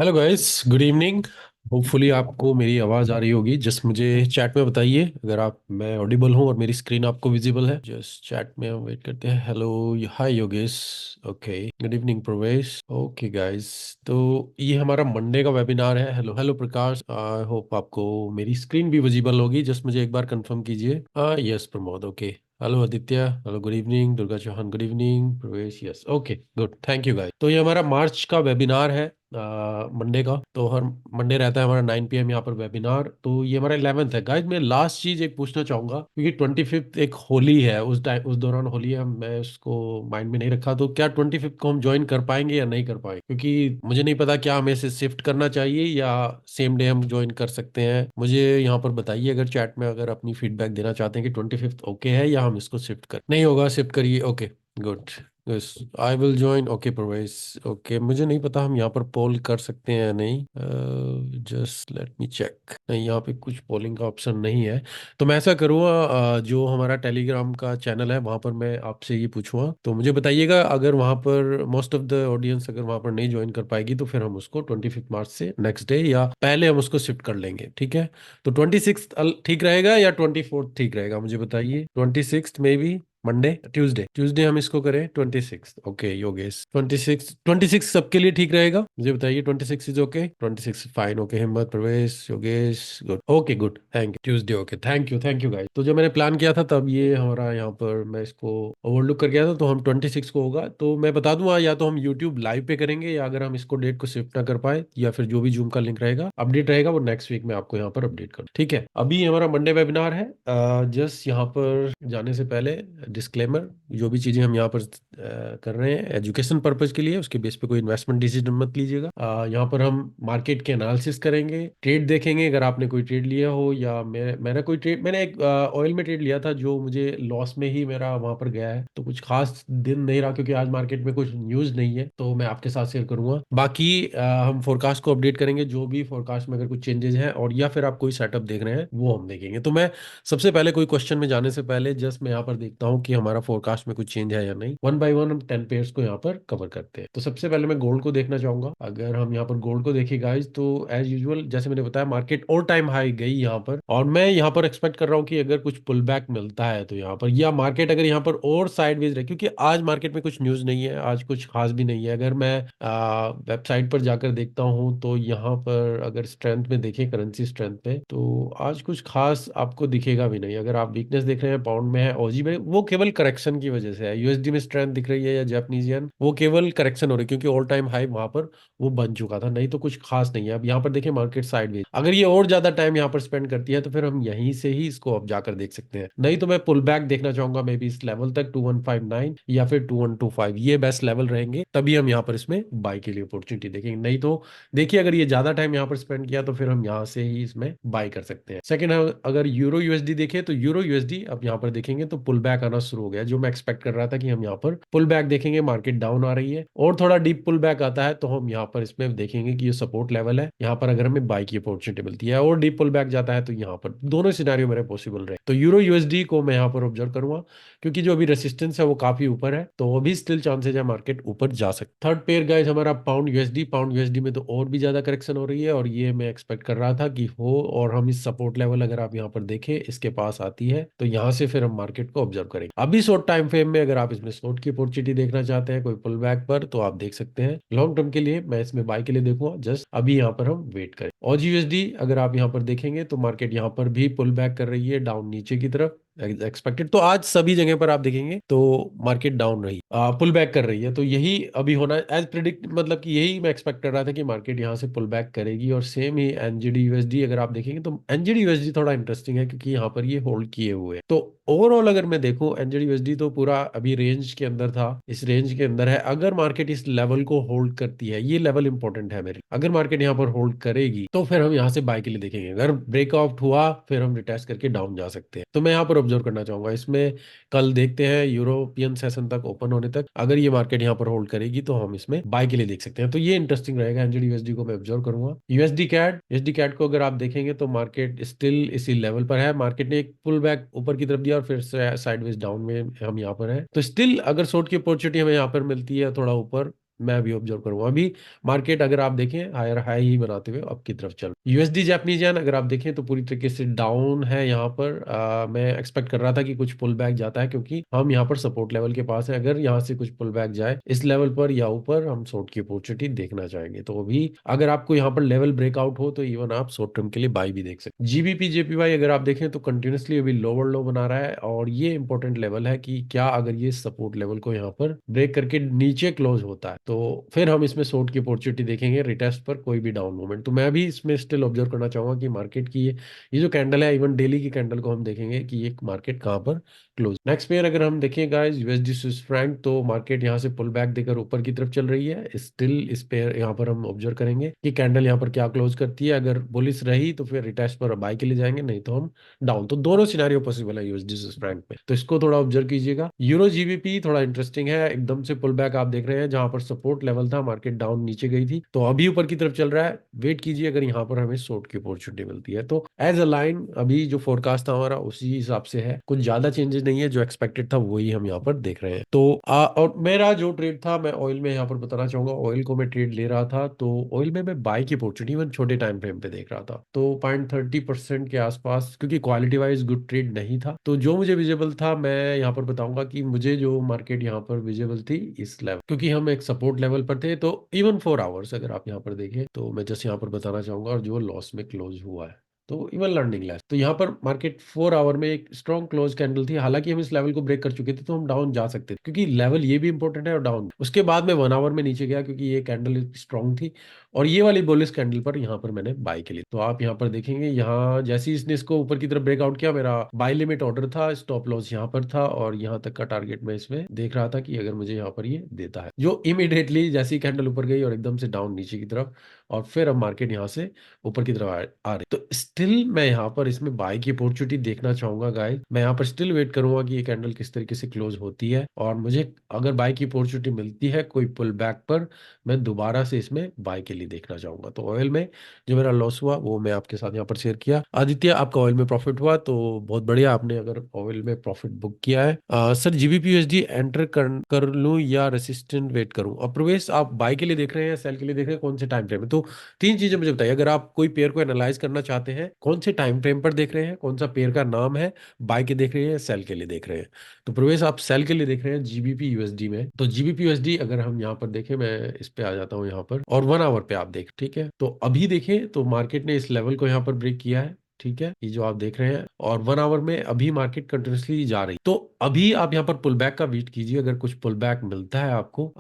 Hello guys, good evening. Hopefully आपको मेरी आवाज़ आ रही होगी। जस्ट मुझे चैट में बताइए अगर मैं ऑडिबल हूँ और मेरी स्क्रीन आपको विजिबल है। जस्ट चैट में हम वेट करते हैं। Hello, hi Yogesh. Okay, good evening Pravesh. Okay guys, तो ये हमारा मंडे का वेबिनार है। Hello hello Prakash, I hope आपको मेरी स्क्रीन भी विजिबल होगी। जस्ट मुझे एक बार कंफर्म कीजिए। Yes Pramod, okay. Hello Aditya, hello good evening. Durga Chauhan, good evening. Pravesh, yes, okay good, thank you guys. तो ये हमारा मार्च का वेबिनार है, मंडे का। तो हर मंडे रहता है हमारा 9 PM यहाँ पर वेबिनार। तो ये हमारा 11th है गाइज। मैं लास्ट चीज एक पूछना चाहूंगा, क्योंकि 25th एक होली है, उस टाइम उस दौरान होली है, मैं उसको माइंड में नहीं रखा। तो क्या 25th को हम ज्वाइन कर पाएंगे या नहीं कर पाएंगे? क्योंकि मुझे नहीं पता क्या हमें इसे शिफ्ट करना चाहिए या सेम डे हम ज्वाइन कर सकते हैं। मुझे यहाँ पर बताइए अगर चैट में अगर अपनी फीडबैक देना चाहते हैं कि 25th ओके है या हम इसको शिफ्ट कर। नहीं होगा, शिफ्ट करिए। Okay good, yes, I will join. Okay प्रवेश, ओके। मुझे नहीं पता हम यहाँ पर पोल कर सकते हैं या नहीं। Just let me check. नहीं, यहाँ पे कुछ पोलिंग का ऑप्शन नहीं है। तो मैं ऐसा करूँगा, जो हमारा टेलीग्राम का चैनल है वहाँ पर मैं आपसे ये पूछूंगा, तो मुझे बताइएगा। अगर वहाँ पर मोस्ट ऑफ द ऑडियंस अगर वहाँ पर नहीं ज्वाइन कर पाएगी तो फिर हम उसको 25 मार्च से नेक्स्ट डे या पहले हम उसको शिफ्ट कर लेंगे, ठीक है? तो 26 ठीक रहेगा या 24 ठीक रहेगा? मुझे बताइए। 26 में भी मंडे, ट्यूसडे, ट्यूसडे हम इसको करें 26। ओके योगेश, 26 सबके लिए ठीक रहेगा? मुझे बताइए। 26 इज ओके, 26 फाइन। ओके हिम्मत, प्रवेश, Yogesh, good, okay good, thank you. Tuesday, okay, thank you guys. तो जब मैंने प्लान किया था तब ये हमारा यहाँ पर मैं इसको ओवरलुक कर गया था। तो हम 26 को होगा। तो मैं बता दूंगा, या तो हम यूट्यूब लाइव पे करेंगे, या अगर हम इसको डेट को शिफ्ट ना कर पाए, या फिर जो भी जूम का लिंक रहेगा अपडेट रहेगा वो नेक्स्ट वीक में आपको यहाँ पर अपडेट कर, ठीक है? अभी हमारा मंडे वेबिनार है। जस्ट यहाँ पर जाने से पहले डिस्क्लेमर, जो भी चीजें हम यहाँ पर कर रहे हैं एजुकेशन पर्पज के लिए, उसके बेस पे कोई इन्वेस्टमेंट डिसीजन मत लीजिएगा। यहाँ पर हम मार्केट के एनालिसिस करेंगे, ट्रेड देखेंगे। अगर आपने कोई ट्रेड लिया हो या मैंने कोई ट्रेड, मैंने एक ऑयल में ट्रेड लिया था जो मुझे लॉस में ही मेरा वहां पर गया है। तो कुछ खास दिन नहीं रहा, क्योंकि आज मार्केट में कुछ न्यूज नहीं है, तो मैं आपके साथ शेयर करूंगा। बाकी हम फोरकास्ट को अपडेट करेंगे, जो भी फोरकास्ट में अगर कुछ चेंजेस हैं, और या फिर आप कोई सेटअप देख रहे हैं वो हम देखेंगे। तो मैं सबसे पहले कोई क्वेश्चन में जाने से पहले जस्ट मैं यहाँ पर देखता हूँ कि हमारा फोरकास्ट में कुछ चेंज है या नहीं। वन बाय वन हम 10 पेयर्स को यहाँ पर कवर करते हैं। तो सबसे पहले मैं गोल्ड को देखना चाहूंगा। अगर हम यहाँ पर गोल्ड को देखें गाइज, तो एज यूजुअल जैसे मैंने बताया, मार्केट ऑल टाइम हाई गई यहाँ पर, और मैं यहाँ पर एक्सपेक्ट कर रहा हूँ कि अगर कुछ पुल बैक मिलता है तो यहाँ पर, या मार्केट अगर यहाँ पर और साइडवेज रहे, क्योंकि आज मार्केट में कुछ न्यूज नहीं है, आज कुछ खास भी नहीं है। अगर मैं वेबसाइट पर जाकर देखता हूँ तो यहाँ पर अगर स्ट्रेंथ में देखें, करेंसी स्ट्रेंथ पे, तो आज कुछ खास आपको दिखेगा भी नहीं। अगर आप वीकनेस देख रहे हैं पाउंड में है, ऑजी में, वो केवल करेक्शन की वजह से है। यूएसडी में स्ट्रेंथ दिख रही है या जापानीज येन, वो केवल करेक्शन हो रही है, क्योंकि ऑल टाइम हाई वहां पर वो बन चुका था। नहीं तो कुछ खास नहीं है। अब यहाँ पर देखें मार्केट साइडवेज, अगर ये और ज्यादा टाइम यहाँ पर स्पेंड करती है तो फिर हम यहीं से ही इसको अब जाकर देख सकते हैं। नहीं तो मैं पुल बैक देखना चाहूंगा, मे बी इस लेवल तक 2159 या फिर 2125, ये बेस्ट लेवल रहेंगे। तभी हम यहाँ पर इसमें बाई के लिए अपॉर्चुनिटी देखेंगे। नहीं तो देखिए, अगर ये ज्यादा टाइम यहाँ पर स्पेंड किया तो फिर हम यहाँ से ही इसमें बाई कर सकते हैं। सेकंड, अगर यूरो यूएसडी देखें, तो यूरो यूएसडी अब यहाँ पर देखेंगे तो पुल बैक आना शुरू हो गया, जो मैं एक्सपेक्ट कर रहा था कि हम यहाँ पर पुल बैक देखेंगे। मार्केट डाउन आ रही है और थोड़ा डीप पुल बैक आता है तो हम यहाँ पर इसमें देखेंगे कि ये सपोर्ट लेवल है। यहाँ पर अगर हमें बाई की अपॉर्चुनिटी मिलती है और डीप पुल बैक जाता है तो यहाँ पर दोनों सिनेरियो मेरे पॉसिबल रहे। तो यूरो यूएसडी को मैं यहाँ पर ऑब्जर्व करूंगा, क्योंकि जो अभी रेसिस्टेंस है वो काफी ऊपर है, तो अभी स्टिल चांसेज है मार्केट ऊपर जा सकता है। थर्ड पेयर गाइस हमारा पाउंड यूएसडी। पाउंड यूएसडी में तो और भी ज्यादा करेक्शन हो रही है, और ये मैं एक्सपेक्ट कर रहा था कि हो, और हम इस सपोर्ट लेवल अगर आप यहाँ पर देखें इसके पास आती है तो यहाँ से फिर हम मार्केट को ऑब्जर्व करेंगे। अभी शॉर्ट टाइम फ्रेम में अगर आप इसमें शॉर्ट की अपॉर्चुनिटी देखना चाहते हैं कोई पुल बैक पर, तो आप देख सकते हैं। लॉन्ग टर्म के लिए मैं इसमें बाय के लिए देखूंगा। जस्ट अभी यहाँ पर हम वेट करें। और यूएसडी अगर आप यहाँ पर देखेंगे तो मार्केट यहाँ पर भी पुल बैक कर रही है डाउन नीचे की तरफ, एक्सपेक्टेड। तो आज सभी जगह पर आप देखेंगे तो मार्केट डाउन रही, पुल बैक कर रही है। तो यही अभी होना एज प्रिडिक्ट, मतलब कि यही मैं एक्सपेक्ट कर रहा था कि मार्केट यहाँ से पुल बैक करेगी। और सेम ही एनजीडी यूएसडी अगर आप देखेंगे तो एनजीडी यूएसडी थोड़ा इंटरेस्टिंग है, क्योंकि यहाँ पर ये होल्ड किए हुए हैं। तो ओवरऑल अगर मैं देखूं, एनजीडी यूएसडी तो पूरा अभी रेंज के अंदर था, इस रेंज के अंदर है। अगर मार्केट इस लेवल को होल्ड करती है, ये लेवल इंपॉर्टेंट है मेरे, अगर मार्केट यहाँ पर होल्ड करेगी तो फिर हम यहाँ से बाय के लिए देखेंगे। अगर ब्रेकआउट हुआ फिर हम रिटेस्ट करके डाउन जा सकते हैं। तो मैं यहाँ पर ऑब्जर्व करना चाहूंगा इसमें। कल देखते हैं यूरोपियन सेशन तक, ओपन होने तक, अगर ये मार्केट यहाँ पर होल्ड करेगी तो हम इसमें बाय के लिए देख सकते हैं। तो ये इंटरेस्टिंग रहेगा। एनजीडी यूएसडी को मैं ऑब्जर्व करूंगा। यूएसडी कैड को अगर आप देखेंगे तो मार्केट स्टिल इसी लेवल पर है। मार्केट ने एक पुल बैक ऊपर की तरफ दिया और फिर साइडवेज डाउन में हम यहाँ पर है। तो स्टिल अगर शॉर्ट की अपॉर्चुनिटी हमें यहाँ पर मिलती है थोड़ा ऊपर, मैं भी ऑब्जर्व करूंगा। अभी मार्केट अगर आप देखें हायर हाई ही बनाते हुए अब की तरफ चल, यूएसडी जापानीज येन अगर आप देखें तो पूरी तरीके से डाउन है यहाँ पर। मैं एक्सपेक्ट कर रहा था कि कुछ पुल बैक जाता है, क्योंकि हम यहाँ पर सपोर्ट लेवल के पास है। अगर यहाँ से कुछ पुल बैक जाए इस लेवल पर या ऊपर, हम शॉर्ट की अपॉर्चुनिटी देखना चाहेंगे। तो अभी अगर आपको यहाँ पर लेवल ब्रेकआउट हो तो इवन आप शॉर्ट टर्म के लिए बाई भी देख सकते हैं। जीबीपी जेपीवाई अगर आप देखें तो कंटिन्यूसली अभी लोअर लो बना रहा है, और ये इंपॉर्टेंट लेवल है कि क्या अगर ये सपोर्ट लेवल को यहाँ पर ब्रेक करके नीचे क्लोज होता है तो फिर हम इसमें शॉर्ट की अपॉर्चुनिटी देखेंगे रिटेस्ट पर कोई भी डाउन मूवमेंट। तो मैं भी इसमें स्टिल ऑब्जर्व करना चाहूंगा कि मार्केट की ये जो कैंडल है, इवन डेली की कैंडल को हम देखेंगे कि ये मार्केट कहाँ पर क्लोज। नेक्स्ट पेयर अगर हम देखें गाइस यूएसडी स्विस फ्रैंक, तो मार्केट यहाँ से पुल बैक देकर ऊपर की तरफ चल रही है। स्टिल इस पेयर यहाँ पर हम ऑब्जर्व करेंगे कि कैंडल यहाँ पर क्या क्लोज करती है। अगर बुलिश रही तो फिर रिटेस्ट पर बाय के लिए जाएंगे, नहीं तो हम डाउन। तो दोनों सिनेरियो पॉसिबल है यूएसडी स्विस फ्रैंक में, तो इसको थोड़ा ऑब्जर्व कीजिएगा। यूरो जीबीपी थोड़ा इंटरेस्टिंग है, एकदम से पुल बैक आप देख रहे हैं, जहां पर सपोर्ट लेवल था मार्केट डाउन नीचे गई थी, तो अभी ऊपर की तरफ चल रहा है। वेट कीजिए, अगर यहाँ पर हमें शॉर्ट की अपॉर्चुनिटी मिलती है तो एज अ लाइन अभी जो फोरकास्ट था हमारा उसी हिसाब से है, कुछ ज्यादा चेंजेस नहीं है। जो एक्सपेक्टेड था वही हम यहाँ पर देख रहे हैं। तो और मेरा जो ट्रेड था, मैं ऑयल में यहाँ पर बताना चाहूंगा, ऑयल को मैं ट्रेड ले रहा था, तो ऑयल में मैं बाय की अपॉर्चुनिटी इवन छोटे टाइम फ्रेम पे देख रहा था, तो 0.30% के आसपास, क्योंकि क्वालिटी वाइज गुड ट्रेड नहीं था। तो जो मुझे विजिबल था मैं यहाँ पर बताऊंगा कि मुझे जो मार्केट यहाँ पर विजिबल थी इस लेवल, क्योंकि हम एक सपोर्ट लेवल पर थे, तो इवन 4 आवर्स अगर आप यहाँ पर देखें तो मैं जस्ट यहाँ पर बताना चाहूंगा, और जो लॉस में क्लोज हुआ है, तो इवन लर्निंग लेस। तो यहाँ पर मार्केट 4 आवर में एक स्ट्रॉन्ग क्लोज कैंडल थी, हालांकि हम इस लेवल को ब्रेक कर चुके थे, तो हम डाउन जा सकते थे, क्योंकि लेवल ये भी इंपॉर्टेंट है और डाउन। उसके बाद में 1 आवर में नीचे गया, क्योंकि ये कैंडल स्ट्रॉन्ग थी, और ये वाली बुलिश कैंडल पर यहाँ पर मैंने बाय के लिए। तो आप यहाँ पर देखेंगे, यहाँ जैसे ही इसने इसको ऊपर की तरफ ब्रेकआउट किया, मेरा बाय लिमिट ऑर्डर था, स्टॉप लॉस यहाँ पर था, और यहाँ तक का टारगेट मैं इसमें देख रहा था कि अगर मुझे यहाँ पर ये देता है, जो इमीडिएटली जैसे ही कैंडल ऊपर गई और एकदम से डाउन नीचे की तरफ, और फिर अब मार्केट यहाँ से ऊपर की तरफ आ रही, तो स्टिल मैं यहाँ पर इसमें बाय की अपॉर्चुनिटी देखना चाहूंगा गाइस। मैं यहाँ पर स्टिल वेट करूंगा कि ये कैंडल किस तरीके से क्लोज होती है, और मुझे अगर बाय की अपॉर्चुनिटी मिलती है कोई पुल बैक पर, मैं दोबारा से इसमें बाय के लिए देखना चाहूंगा। तो ऑयल में जो मेरा लॉस हुआ वो मैं आपके साथ यहाँ पर शेयर किया। आदित्य, आपका ऑयल में प्रॉफिट हुआ तो बहुत बढ़िया, आपने अगर ऑयल में प्रॉफिट बुक किया है। सर जीबीपी यूएसडी एंटर कर लूं या रेसिस्टेंट वेट करूं? और प्रवेश, आप बाय के लिए देख रहे हैं, सेल के लिए देख रहे हैं, कौन से टाइम फ्रेम में? तो तीन चीजें मुझे बताइए, अगर आप कोई पेयर को एनालाइज करना चाहते हैं, कौन से टाइम फ्रेम पर देख रहे हैं, कौन सा पेयर का नाम है, बाय के देख रहे हैं, सेल के लिए देख रहे हैं? तो प्रवेश, आप सेल के लिए देख रहे हैं जीबीपी यूएसडी में। तो जीबीपी यूएसडी अगर हम यहाँ पर देखें, मैं इस पे आ जाता हूँ यहाँ पर, और 1 आवर पे आप देख, ठीक है, तो अभी देखें तो मार्केट ने इस लेवल को यहाँ पर ब्रेक किया है, ठीक है, ये जो आप देख रहे हैं, और 1 आवर में अभी मार्केट कंटिन्यूसली जा रही। तो अभी आप यहाँ पर पुल बैक का वेट कीजिए, अगर कुछ पुल बैक मिलता है आपको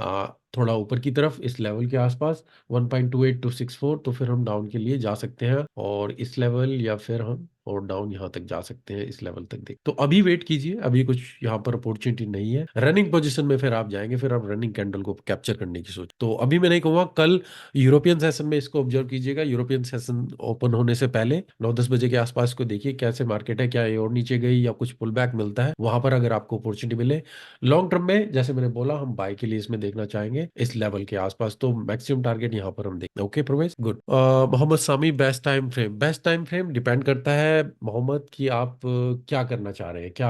थोड़ा ऊपर की तरफ इस लेवल के आसपास 1.28264, तो फिर हम डाउन के लिए जा सकते हैं, और इस लेवल या फिर हम और डाउन यहाँ तक जा सकते हैं, इस लेवल तक देख। तो अभी वेट कीजिए, अभी कुछ यहाँ पर अपॉर्चुनिटी नहीं है। रनिंग पोजीशन में फिर आप जाएंगे, फिर आप रनिंग कैंडल को कैप्चर करने की सोच। तो अभी मैं नहीं कहूँगा, कल यूरोपियन सेशन में इसको ऑब्जर्व कीजिएगा। यूरोपियन सेशन ओपन होने से पहले 9-10 बजे के आसपास को देखिए कैसे मार्केट है, क्या ये और नीचे गई या कुछ पुल बैक मिलता है, वहां पर अगर आपको अपॉर्चुनिटी मिले। लॉन्ग टर्म में जैसे मैंने बोला, हम बाय के लिए इसमें देखना चाहेंगे इस लेवल के आसपास, तो मैक्सिमम टारगेट यहाँ पर हम देखते हैं। ओके प्रवेश, गुड। मोहम्मद सामी, बेस्ट टाइम फ्रेम डिपेंड करता है मोहम्मद कि आप क्या करना चाह रहे हैं, क्या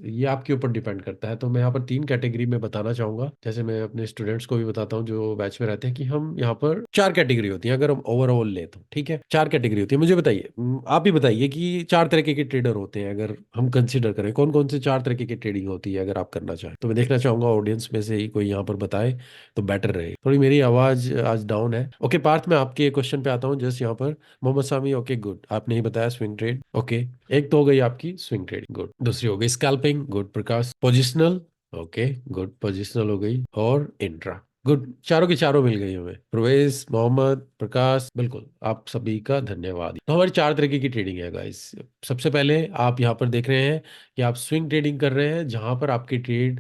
ये आपके ऊपर डिपेंड करता है। तो मैं यहाँ पर 3 कैटेगरी में बताना चाहूंगा, जैसे मैं अपने स्टूडेंट्स को भी बताता हूँ जो बैच में रहते हैं, कि हम यहाँ पर 4 कैटेगरी होती है, अगर हम ओवरऑल ले तो, ठीक है, 4 कैटेगरी होती है। मुझे बताइए, आप ही बताइए कि 4 तरीके के ट्रेडर होते हैं, अगर हम कंसिडर करें कौन कौन से 4 तरीके की ट्रेडिंग होती है, अगर आप करना चाहें तो। मैं देखना चाहूंगा ऑडियंस में से ही कोई यहाँ पर बताए तो बेटर रहे। थोड़ी मेरी आवाज आज डाउन है। ओके पार्थ, मैं आपके क्वेश्चन पे आता हूँ जस्ट यहाँ पर। मोहम्मद सामी, ओके गुड, आपने ही बताया स्विंग ट्रेड, ओके, एक तो हो गई आपकी स्विंग ट्रेडिंग, गुड। दूसरी हो गई स्कैल्पिंग, गुड। प्रकाश, पोजिशनल, ओके गुड, पोजिशनल हो गई, और इंट्रा, गुड। चारों की चारों मिल गई हमें। प्रवेश, मोहम्मद, प्रकाश, बिल्कुल, आप सभी का धन्यवाद। तो हमारी 4 तरीके की ट्रेडिंग है गाइस। सबसे पहले आप यहाँ पर देख रहे हैं कि आप स्विंग ट्रेडिंग कर रहे हैं, जहां पर आपकी ट्रेड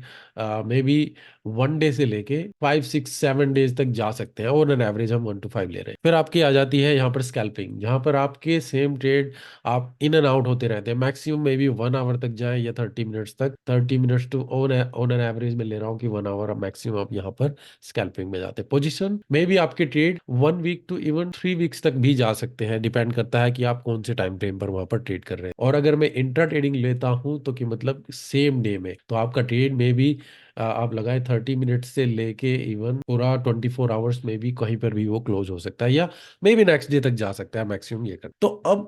में भी 1 डे से लेके 5, 6, 7 डेज तक जा सकते हैं, और एन एवरेज हम 1 to 5 ले रहे हैं। फिर आपकी आ जाती है यहाँ पर स्कैल्पिंग, जहां पर आपके सेम ट्रेड आप इन एंड आउट होते रहते हैं, मैक्सिमम में भी 1 आवर तक जाए या 30 मिनट्स तक, 30 minutes to on an average में ले रहा हूँ कि 1 आवर मैक्सिमम आप यहाँ पर स्कैल्पिंग में जाते हैं। पोजीशन में भी आपके trade 1 week to even 3 weeks तक भी जा सकते हैं, डिपेंड करता है कि आप कौन से टाइम फ्रेम पर वहां पर ट्रेड कर रहे हैं। और अगर मैं इंट्रा ट्रेडिंग लेता हूं तो कि मतलब सेम डे में, तो आपका ट्रेड में भी आप लगाए 30 मिनट से लेके इवन पूरा 24 आवर्स में भी कहीं पर भी वो क्लोज हो सकता है, या मे बी नेक्स्ट डे तक जा सकता है मैक्सिमम ये कर। तो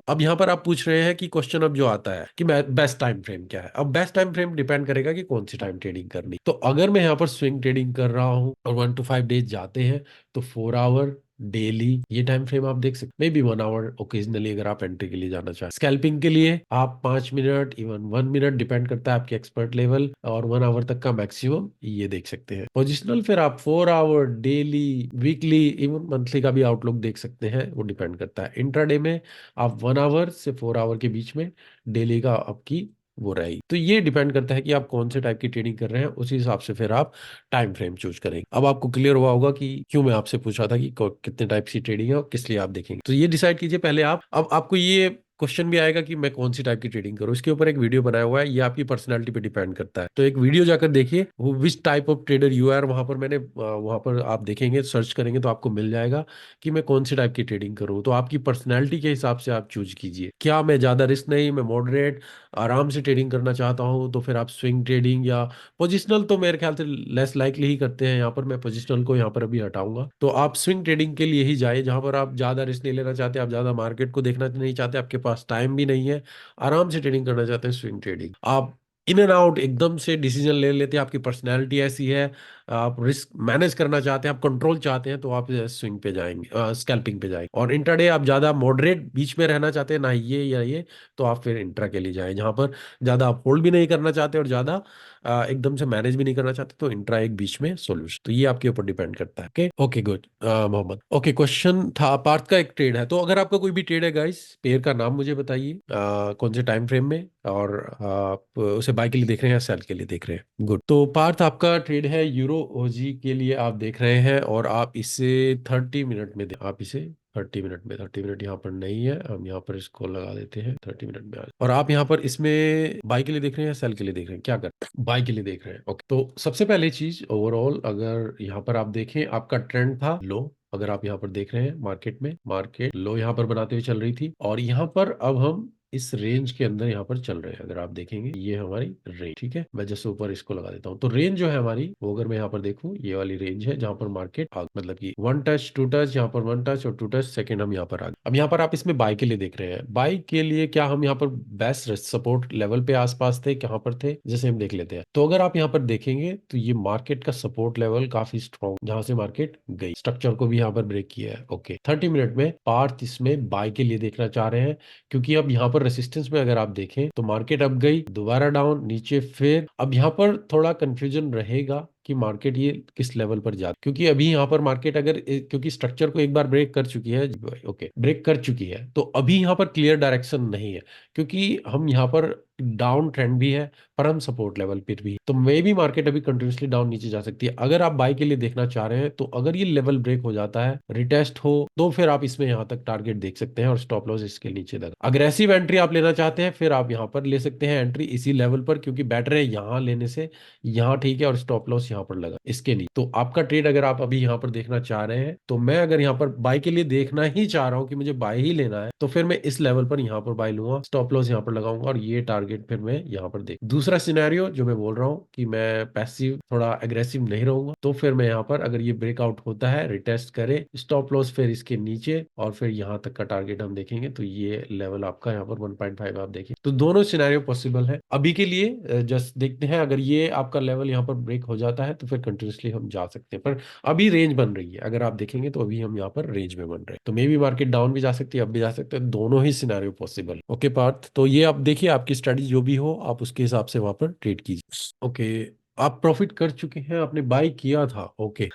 अब यहाँ पर आप पूछ रहे हैं कि क्वेश्चन अब जो आता है कि बेस्ट टाइम फ्रेम क्या है। अब बेस्ट टाइम फ्रेम डिपेंड करेगा कि कौन सी टाइम ट्रेडिंग करनी। तो अगर मैं यहाँ पर स्विंग ट्रेडिंग कर रहा हूँ और 1 to 5 डेज जाते हैं, तो 4 आवर डेली ये टाइम फ्रेम आप देख सकते, मे बी 1 आवर ओकेजनली अगर आप एंट्री के लिए जाना चाहें। स्कैल्पिंग के लिए आप 5 मिनट इवन 1 मिनट, डिपेंड करता है आपके एक्सपर्ट लेवल, और 1 आवर तक का मैक्सिमम ये देख सकते हैं। पोजिशनल फिर आप 4 hour daily, weekly, even monthly का भी आउटलुक देख सकते हैं, वो डिपेंड करता है। इंट्राडे में आप 1 आवर से 4 आवर के बीच में डेली का आपकी वो रहेगी। तो ये डिपेंड करता है कि आप कौन से टाइप की ट्रेडिंग कर रहे हैं, उसी हिसाब से फिर आप टाइम फ्रेम चूज करेंगे। अब आपको क्लियर हुआ होगा कि क्यों मैं आपसे पूछ रहा था कि कितने टाइप की ट्रेडिंग है और किस लिए आप देखेंगे। तो ये डिसाइड कीजिए पहले आप। अब आपको ये क्वेश्चन भी आएगा कि मैं कौन सी टाइप की ट्रेडिंग करूं, इसके ऊपर एक वीडियो बनाया हुआ है, ये आपकी पर्सनालिटी पे डिपेंड करता है। तो एक वीडियो जाकर देखिए, वो which type of trader you are, वहां पर मैंने वहां पर आप देखेंगे, सर्च करेंगे तो आपको मिल जाएगा कि मैं कौन सी टाइप की ट्रेडिंग करूं। तो आपकी पर्सनैलिटी के हिसाब से आप चूज कीजिए। क्या मैं ज्यादा रिस्क नहीं, मैं मॉडरेट आराम से ट्रेडिंग करना चाहता हूं, तो फिर आप स्विंग ट्रेडिंग या पोजिशनल, तो मेरे ख्याल से लेस लाइकली ही करते हैं यहाँ पर, मैं पोजिशनल को यहाँ पर अभी हटाऊंगा। तो आप स्विंग ट्रेडिंग के लिए ही जाए, जहां पर आप ज्यादा रिस्क नहीं लेना चाहते, आप ज्यादा मार्केट को देखना नहीं चाहते, आपके पास टाइम भी नहीं है, आराम से ट्रेडिंग करना चाहते हैं, स्विंग ट्रेडिंग। आप इन एंड आउट एकदम से डिसीजन ले लेते हैं, आपकी पर्सनैलिटी ऐसी है, आप रिस्क मैनेज करना चाहते हैं, आप कंट्रोल चाहते हैं, तो आप स्विंग पे जाएंगे, स्कैल्पिंग पे जाएंगे। और इंट्राडे आप ज्यादा मॉडरेट बीच में रहना चाहते हैं, ना ये या ये, तो आप फिर इंट्रा के लिए जाएं, जहां पर ज्यादा आप होल्ड भी नहीं करना चाहते और ज्यादा एकदम से मैनेज भी नहीं करना चाहते, तो इंट्रा एक बीच में सोल्यूशन। तो ये आपके ऊपर डिपेंड करता है। Okay okay good Mohammed. Okay, question था पार्थ का एक ट्रेड है, तो अगर आपका कोई भी ट्रेड है गाइस, पेयर का नाम मुझे बताइए, कौन से टाइम फ्रेम में, और आप उसे बाय के लिए देख रहे हैं या सेल के लिए देख रहे हैं। गुड। तो पार्थ आपका ट्रेड है यूरो ओजी के लिए आप देख रहे हैं, और आप इसे 30 मिनट में आप इसे 30 मिनट में, 30 मिनट यहाँ पर नहीं है, हम यहाँ पर इसको लगा देते हैं 30 मिनट में और आप यहाँ पर इसमें बाई के लिए देख रहे हैं या सेल के लिए देख रहे हैं, क्या कर रहे हैं? बाई के लिए देख रहे हैं। ओके, तो सबसे पहले चीज ओवरऑल अगर यहाँ पर आप देखें, आपका ट्रेंड था लो। अगर आप यहाँ पर देख रहे हैं मार्केट में, मार्केट लो यहाँ पर बनाते हुए चल रही थी, और यहाँ पर अब हम इस रेंज के अंदर यहाँ पर चल रहे हैं। अगर आप देखेंगे ये हमारी रेंज, ठीक है, मैं जैसे ऊपर इसको लगा देता हूँ, तो रेंज जो है हमारी, वो अगर मैं यहाँ पर देखूँ, ये वाली रेंज है जहाँ पर मार्केट मतलब कि 1 टच 2 टच, यहाँ पर 1 टच और 2 टच सेकेंड हम यहाँ पर आ गए। अब यहाँ पर आप इसमें बाय के लिए देख रहे हैं, बाय के लिए क्या हम यहाँ पर बेस्ट सपोर्ट लेवल पे आसपास थे, कहाँ पर थे, जैसे हम देख लेते हैं। तो अगर आप यहाँ पर देखेंगे तो ये मार्केट का सपोर्ट लेवल काफी स्ट्रॉन्ग, जहां से मार्केट गई, स्ट्रक्चर को भी यहाँ पर ब्रेक किया है। ओके, 30 मिनट में पार्थ इसमें बाय के लिए देखना चाह रहे हैं, क्योंकि अब यहाँ पर रेसिस्टेंस में अगर आप देखें तो मार्केट अब गई दोबारा डाउन नीचे, फिर अब यहाँ पर थोड़ा कंफ्यूजन रहेगा कि मार्केट ये किस लेवल पर जाती, क्योंकि अभी यहाँ पर मार्केट अगर क्योंकि स्ट्रक्चर को एक बार ब्रेक कर चुकी है, ओके ब्रेक कर चुकी है, तो अभी यहाँ पर क्लियर डायरेक्शन नहीं है, क्योंकि हम यहाँ पर डाउन ट्रेंड भी है, पर हम सपोर्ट लेवल पर भी, तो मे भी मार्केट अभी कंटिन्यूसली डाउन नीचे जा सकती है। अगर आप बाय के लिए देखना चाह रहे हैं, तो अगर ये लेवल ब्रेक हो जाता है, रिटेस्ट हो, तो फिर आप इसमें यहाँ तक टारगेट देख सकते हैं और स्टॉप लॉस इसके नीचे लगा। अग्रेसिव एंट्री आप लेना चाहते हैं, फिर आप यहाँ पर ले सकते हैं एंट्री इसी लेवल पर, क्योंकि बेटर है यहाँ लेने से, यहाँ ठीक है, और स्टॉप लॉस यहाँ पर लगा इसके नहीं। तो आपका ट्रेड अगर आप अभी यहाँ पर देखना चाह रहे हैं, तो मैं अगर यहाँ पर बाय के लिए देखना ही चाह रहा हूँ कि मुझे बाय ही लेना है, तो फिर मैं इस लेवल पर यहाँ पर बाय लूंगा, स्टॉप लॉस यहाँ पर लगाऊंगा, और ये टारगेट फिर मैं यहाँ पर देख। दूसरा सिनेरियो जो मैं बोल रहा हूँ कि मैं पैसिव थोड़ा एग्रेसिव नहीं रहूंगा, तो फिर मैं यहाँ पर अगर ये ब्रेकआउट होता है, रिटेस्ट करे, स्टॉप लॉस फिर इसके नीचे, और फिर यहाँ तक का टारगेट हम देखेंगे, तो ये लेवल आपका यहाँ पर 1.5 आप देखें। तो दोनों सिनेरियो पॉसिबल है अभी के लिए, जस्ट देखते हैं, अगर ये आपका लेवल यहाँ पर ब्रेक हो जाता है, तो फिर कंटिन्यूसली हम जा सकते हैं, पर अभी रेंज बन रही है, अगर आप देखेंगे तो अभी हम यहाँ पर रेंज में बन रहे हैं, तो मे भी मार्केट डाउन भी जा सकती है, अब भी जा सकते हैं, दोनों ही सिनेरियो पॉसिबल। ओके पार्थ, तो ये आप देखिए, आपकी स्टडी जो भी हो आप उसके हिसाब से वहां पर ट्रेड कीजिए। ओके, आप प्रॉफिट कर चुके हैं, आपने बाय किया था। ओके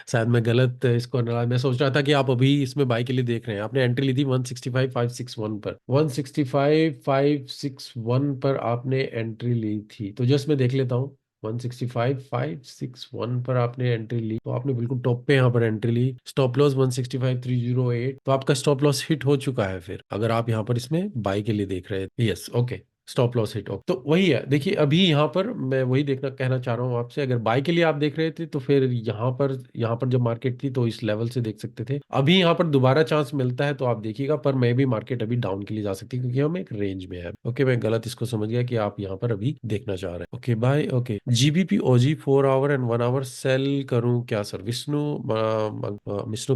शायद मैं गलत इसको मैं सोच रहा था कि आप अभी इसमें बाय के लिए देख रहे हैं। आपने एंट्री ली थी 165,561 पर, 165,561 पर आपने एंट्री ली थी, तो जस्ट मैं देख लेता हूँ। 165,561 पर आपने एंट्री ली, तो आपने बिल्कुल टॉप पे यहाँ पर एंट्री ली। स्टॉप लॉस 165,308, तो आपका स्टॉप लॉस हिट हो चुका है। फिर अगर आप यहाँ पर इसमें बाय के लिए देख रहे हैं, yes okay, stop loss hit हो, तो वही है। देखिए अभी यहाँ पर मैं वही देखना कहना चाह रहा हूँ आपसे, अगर बाय के लिए आप देख रहे थे तो फिर यहाँ पर जब मार्केट थी तो इस लेवल से देख सकते थे। अभी यहाँ पर दोबारा चांस मिलता है तो आप देखिएगा, पर मैं भी मार्केट अभी डाउन के लिए जा सकती है क्योंकि हम एक रेंज में है। ओके, मैं गलत इसको समझ गया कि आप यहाँ पर अभी देखना चाह रहे हैं। Okay bye. ओके, जीबीपी ओजी 4 आवर एंड 1 आवर सेल करूं क्या सर? विष्णु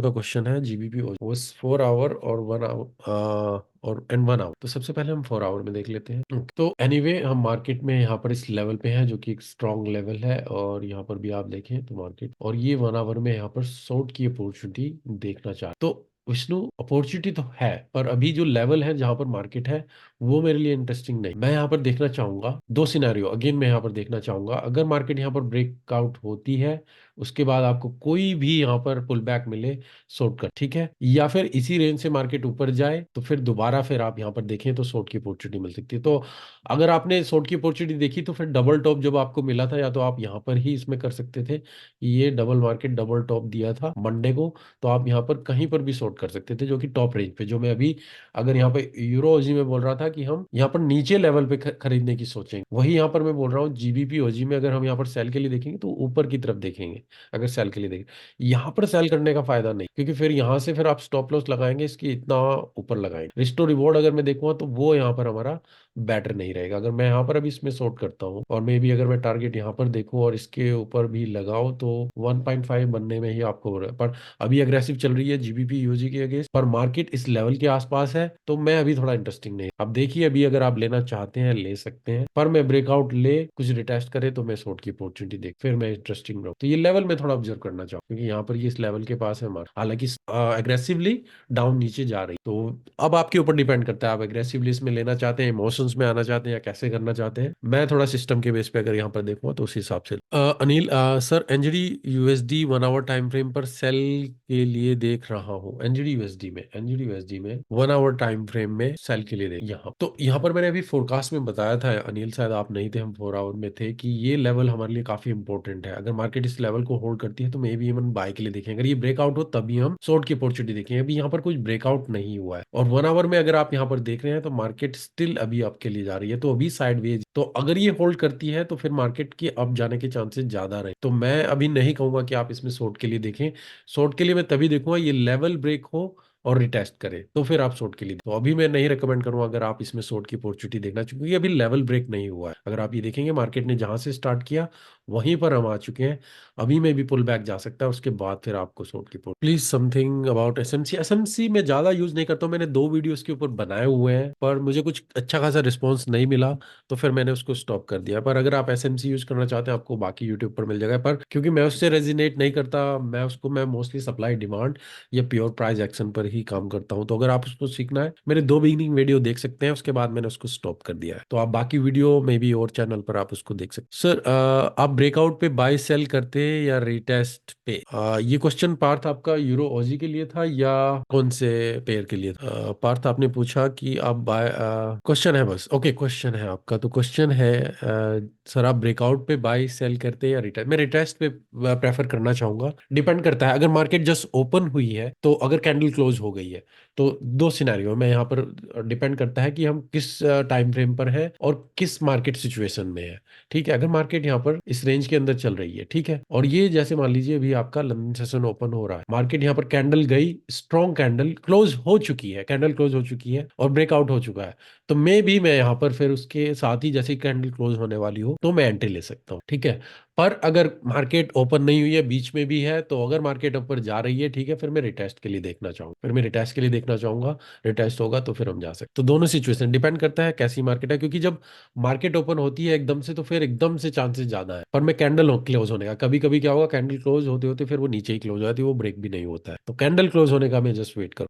का क्वेश्चन है। जीबीपी ओजी 4 आवर और 1 आवर और एंड 1 आवर, तो सबसे पहले हम 4 आवर में देख लेते हैं। तो एनीवे हम मार्केट में यहाँ पर इस लेवल पे हैं जो कि एक स्ट्रॉन्ग लेवल है, और यहाँ पर भी आप देखें तो मार्केट, और ये 1 आवर में यहाँ पर शॉर्ट की अपॉर्चुनिटी देखना चाह तो विष्णु, अपॉर्चुनिटी तो है, पर अभी जो लेवल है जहां पर मार्केट है वो मेरे लिए इंटरेस्टिंग नहीं। मैं यहाँ पर देखना चाहूंगा दो सिनेरियो, अगेन मैं यहाँ पर देखना चाहूंगा, अगर मार्केट यहाँ पर ब्रेकआउट होती है उसके बाद आपको कोई भी यहाँ पर पुल बैक मिले शॉर्ट कर, ठीक है, या फिर इसी रेंज से मार्केट ऊपर जाए तो फिर दोबारा फिर आप यहाँ पर देखें तो शॉर्ट की अपॉर्चुनिटी मिल सकती है। तो अगर आपने शॉर्ट की अपॉर्चुनिटी देखी तो फिर डबल टॉप जब आपको मिला था, या तो आप यहाँ पर ही इसमें कर सकते थे, ये डबल मार्केट डबल टॉप दिया था मंडे को, तो आप यहाँ पर कहीं पर भी शॉर्ट कर सकते थे जो कि टॉप रेंज पे, जो मैं अभी अगर यहाँ पे यूरो ओजी में बोल रहा था कि हम यहाँ पर नीचे लेवल पे खरीदने की सोचेंगे, वही यहाँ पर मैं बोल रहा हूँ जीबीपी ओजी में अगर हम यहाँ पर सेल के लिए देखेंगे तो ऊपर की तरफ देखेंगे। अगर सेल के लिए देखें, यहाँ पर सेल करने का फायदा नहीं, क्योंकि फिर यहाँ से फिर आप स्टॉप लॉस लगाएंगे इसकी इतना ऊपर लगाएंगे। रिस्टो रिवॉर्ड अगर मैं देखूंगा तो वो यहाँ पर हमारा बेटर नहीं रहेगा। अगर मैं यहाँ पर अभी इसमें शॉर्ट करता हूँ और मे भी अगर मैं टारगेट यहाँ पर देखूं और इसके ऊपर भी लगाऊं तो 1.5 बनने में ही आपको हो रहा है, पर अभी अग्रेसिव चल रही है जीबीपी यूजी के अगेंस्ट, पर मार्केट इस लेवल के आसपास है तो मैं अभी थोड़ा इंटरेस्टिंग नहीं। अब देखिए अभी अगर आप लेना चाहते हैं ले सकते हैं, पर मैं ब्रेकआउट ले कुछ रिटेस्ट करे तो मैं शॉर्ट की अपॉर्चुनिटी देख फिर मैं इंटरेस्टिंग रहूँ, तो ये लेवल में थोड़ा ऑब्जर्व करना चाहूँ क्योंकि यहाँ पर ये इस लेवल के पास है हमारा, हालांकि अग्रेसिवली डाउन नीचे जा रही, तो अब आपके ऊपर डिपेंड करता है आप एग्रेसिवली इसमें लेना चाहते हैं, इमोशंस में आना चाहते हैं, या कैसे करना चाहते हैं। मैं थोड़ा सिस्टम के बेस पे अगर यहाँ पर देखूँ तो उस हिसाब से Anil sir, NZD USD 1 hour time frame पर सेल के लिए देख रहा हूँ। एनजीडी यूएसडी में 1 आवर टाइम फ्रेम में सेल के लिए देख, यहाँ तो यहाँ पर मैंने अभी फोरकास्ट में बताया था अनिल, शायद आप नहीं थे, हम 4 आवर में थे, कि ये लेवल हमारे लिए काफी इंपॉर्टेंट है। अगर मार्केट इस लेवल को होल्ड करती है तो मे भी हम बाय के लिए देखें, अगर ये ब्रेकआउट हो तभी हम शॉर्ट की अपॉर्चुनिटी देखेंगे। अभी यहाँ पर कुछ ब्रेकआउट नहीं हुआ है, और 1 आवर में अगर आप यहाँ पर देख रहे हैं तो मार्केट स्टिल अभी अप के लिए जा रही है, तो अभी साइडवेज, तो अगर ये होल्ड करती है तो फिर मार्केट की अप जाने के चांसेस ज्यादा रहे, तो मैं अभी नहीं कहूंगा कि आप इसमें शॉर्ट के लिए देखें। शॉर्ट के लिए मैं तभी देखूंगा ये लेवल ब्रेक हो और रिटेस्ट करे तो फिर आप शॉर्ट के लिए, तो अभी मैं नहीं रेकमेंड करूंगा अगर आप इसमें शॉर्ट की अपॉर्चुनिटी देखना, क्योंकि अभी लेवल ब्रेक नहीं हुआ है। अगर आप ये देखेंगे मार्केट ने जहां से स्टार्ट किया वहीं पर हम आ चुके हैं, अभी में भी पुल बैक जा सकता है, उसके बाद फिर आपको शॉर्ट की please something about SMC. SMC में ज्यादा यूज नहीं करता हूं, मैंने 2 वीडियो के ऊपर बनाए हुए हैं पर मुझे कुछ अच्छा खासा रिस्पॉन्स नहीं मिला, तो फिर मैंने उसको स्टॉप कर दिया। पर अगर आप एसएमसी यूज करना चाहते हैं आपको बाकी यूट्यूब पर मिल जाएगा, पर क्योंकि मैं उससे रेजिनेट नहीं करता, मैं मोस्टली सप्लाई डिमांड या प्योर प्राइस एक्शन पर ही काम करता हूं, तो अगर आप उसको सीखना है मेरे 2 बिगिनिंग वीडियो देख सकते हैं, उसके बाद मैंने उसको स्टॉप कर दिया है, तो आप बाकी वीडियो में भी और चैनल पर आप उसको देख सकते हैं। सर आप ब्रेकआउट पे बाय सेल करते हैं या रिटेस्ट पे? ये क्वेश्चन पार्थ आपका यूरो ओजी के लिए था या कौन से पेयर के लिए था? पार्थ आपने पूछा कि आप बाय, क्वेश्चन है बस, ओके क्वेश्चन है आपका, तो क्वेश्चन है सर आप ब्रेकआउट पे बाय सेल करते हैं या रिटेस्ट? मैं रिटेस्ट पे प्रेफर करना चाहूंगा, डिपेंड करता है। अगर मार्केट जस्ट ओपन हुई है तो अगर कैंडल क्लोज हो गई है तो दो सिनेरियो में यहाँ पर डिपेंड करता है कि हम किस टाइम फ्रेम पर हैं और किस मार्केट सिचुएशन में है। ठीक है, अगर मार्केट यहाँ पर इस रेंज के अंदर चल रही है, ठीक है, और ये जैसे मान लीजिए अभी आपका लंदन सेशन ओपन हो रहा है, मार्केट यहाँ पर कैंडल गई, स्ट्रॉन्ग कैंडल क्लोज हो चुकी है, कैंडल क्लोज हो चुकी है और ब्रेकआउट हो चुका है, तो मे भी मैं यहाँ पर फिर उसके साथ ही जैसे कैंडल क्लोज होने वाली हो तो मैं एंट्री ले सकता हूँ। ठीक है, पर अगर मार्केट ओपन नहीं हुई है, बीच में भी है, तो अगर मार्केट ऊपर जा रही है, ठीक है, फिर मैं रिटेस्ट के लिए देखना चाहूंगा, रिटेस्ट होगा तो फिर हम जा सकते। तो दोनों सिचुएशन डिपेंड करता है कैसी मार्केट है, क्योंकि जब मार्केट ओपन होती है एकदम से तो फिर एकदम से चांसेस ज्यादा है, पर मैं कैंडल क्लोज होने का, कभी कभी क्या होगा कैंडल क्लोज होते होते फिर वो नीचे ही क्लोज हो जाती है, वो ब्रेक भी नहीं होता है, तो कैंडल क्लोज होने का मैं जस्ट वेट कर।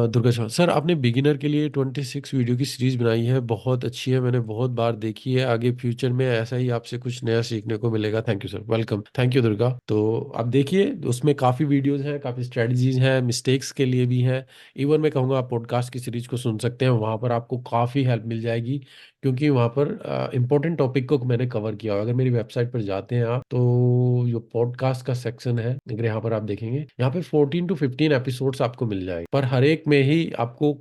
दुर्गा शर्मा सर, आपने बिगिनर के लिए 26 वीडियो की सीरीज बनाई है, बहुत अच्छी है, मैंने बहुत बार देखी है, आगे फ्यूचर में ऐसा ही आपसे कुछ नया सीखने को मिलेगा। Thank you sir, welcome, thank you Durga. तो आप देखिए उसमें काफ़ी वीडियोस हैं, काफ़ी स्ट्रेटजीज हैं, मिस्टेक्स के लिए भी हैं, इवन मैं कहूँगा आप पॉडकास्ट की सीरीज को सुन सकते हैं, वहाँ पर आपको काफ़ी हेल्प मिल जाएगी, क्योंकि वहाँ पर इंपॉर्टेंट टॉपिक को मैंने कवर किया हुआ है। अगर मेरी वेबसाइट पर जाते हैं आप तो जो पॉडकास्ट का सेक्शन है, अगर यहाँ पर आप देखेंगे यहाँ पे 14 to 15 एपिसोड्स आपको मिल जाएंगे, पर हर एक में ही आपको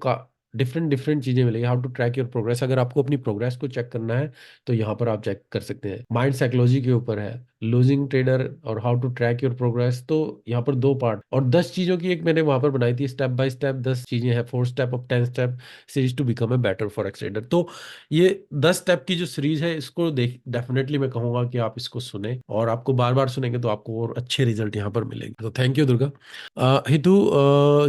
डिफरेंट डिफरेंट चीजें मिलेगी। How to track your progress, अगर आपको अपनी प्रोग्रेस को चेक करना है तो यहाँ पर आप चेक कर सकते हैं। माइंड साइकोलॉजी के ऊपर है, लूजिंग ट्रेडर और how to track your progress. तो यहाँ पर दो पार्ट और 10 चीजों की एक मैंने वहां पर बनाई थी, स्टेप बाय स्टेप 10 चीजें हैं, 4 step of 10 step series to become a better forex trader. तो ये 10 स्टेप की जो सीरीज है, इसको देख डेफिनेटली मैं कहूंगा कि आप इसको सुने, और आपको बार बार सुनेंगे तो आपको और अच्छे रिजल्ट यहाँ पर मिलेंगे। तो thank you Durga. Hitu,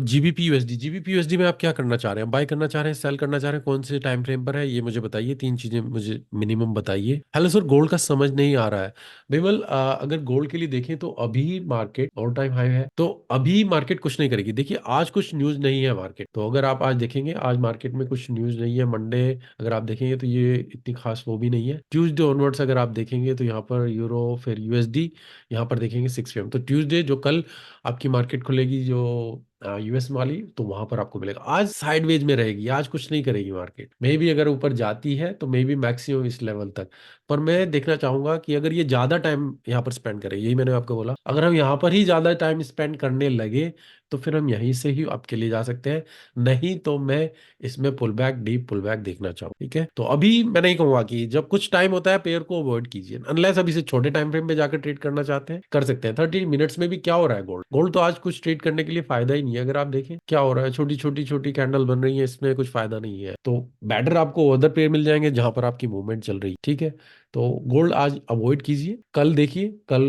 GBP USD, GBP USD में आप क्या करना चाह रहे हैं? बाय करना चाह रहे हैं, सेल करना चाह रहे हैं, कौन से टाइम फ्रेम पर है ये मुझे बताइए, 3 चीजें मुझे मिनिमम बताइए। हेलो सर, गोल्ड का समझ नहीं आ रहा है। बिमल, अगर गोल्ड के लिए देखें तो अभी मार्केट ऑल टाइम हाई है, तो अभी मार्केट कुछ नहीं करेगी। देखिए आज कुछ न्यूज नहीं है मार्केट, तो अगर आप आज देखेंगे आज मार्केट में कुछ न्यूज नहीं है। मंडे अगर आप देखेंगे तो ये इतनी खास वो भी नहीं है। ट्यूसडे ऑनवर्ड्स अगर आप देखेंगे तो यहाँ पर यूरो फिर यूएसडी, यहाँ पर देखेंगे 6 PM। तो ट्यूसडे जो कल आपकी मार्केट खुलेगी जो यूएस वाली, तो वहां पर आपको मिलेगा। आज साइडवेज में रहेगी, आज कुछ नहीं करेगी मार्केट। मे भी अगर ऊपर जाती है तो मे भी मैक्सिमम इस लेवल तक। पर मैं देखना चाहूंगा कि अगर ये ज्यादा टाइम यहाँ पर स्पेंड करे, यही मैंने आपको बोला, अगर हम यहाँ पर ही ज्यादा टाइम स्पेंड करने लगे तो फिर हम यहीं से ही आपके लिए जा सकते हैं। नहीं तो मैं इसमें pull back, deep pull back देखना चाहूँ। ठीक है, तो अभी मैं नहीं कहूंगा कि जब कुछ टाइम होता है पेयर को अवॉइड कीजिए, अनलेस अभी से छोटे टाइम फ्रेम में जाकर ट्रेड करना चाहते हैं कर सकते हैं। 30 मिनट्स में भी क्या हो रहा है, गोल्ड गोल्ड तो आज कुछ ट्रेड करने के लिए फायदा ही नहीं है। अगर आप देखें क्या हो रहा है, छोटी छोटी छोटी कैंडल बन रही है, इसमें कुछ फायदा नहीं है। तो बेटर आपको अदर पेयर मिल जाएंगे जहां पर आपकी मूवमेंट चल रही है। ठीक है, तो गोल्ड आज अवॉइड कीजिए। कल देखिए, कल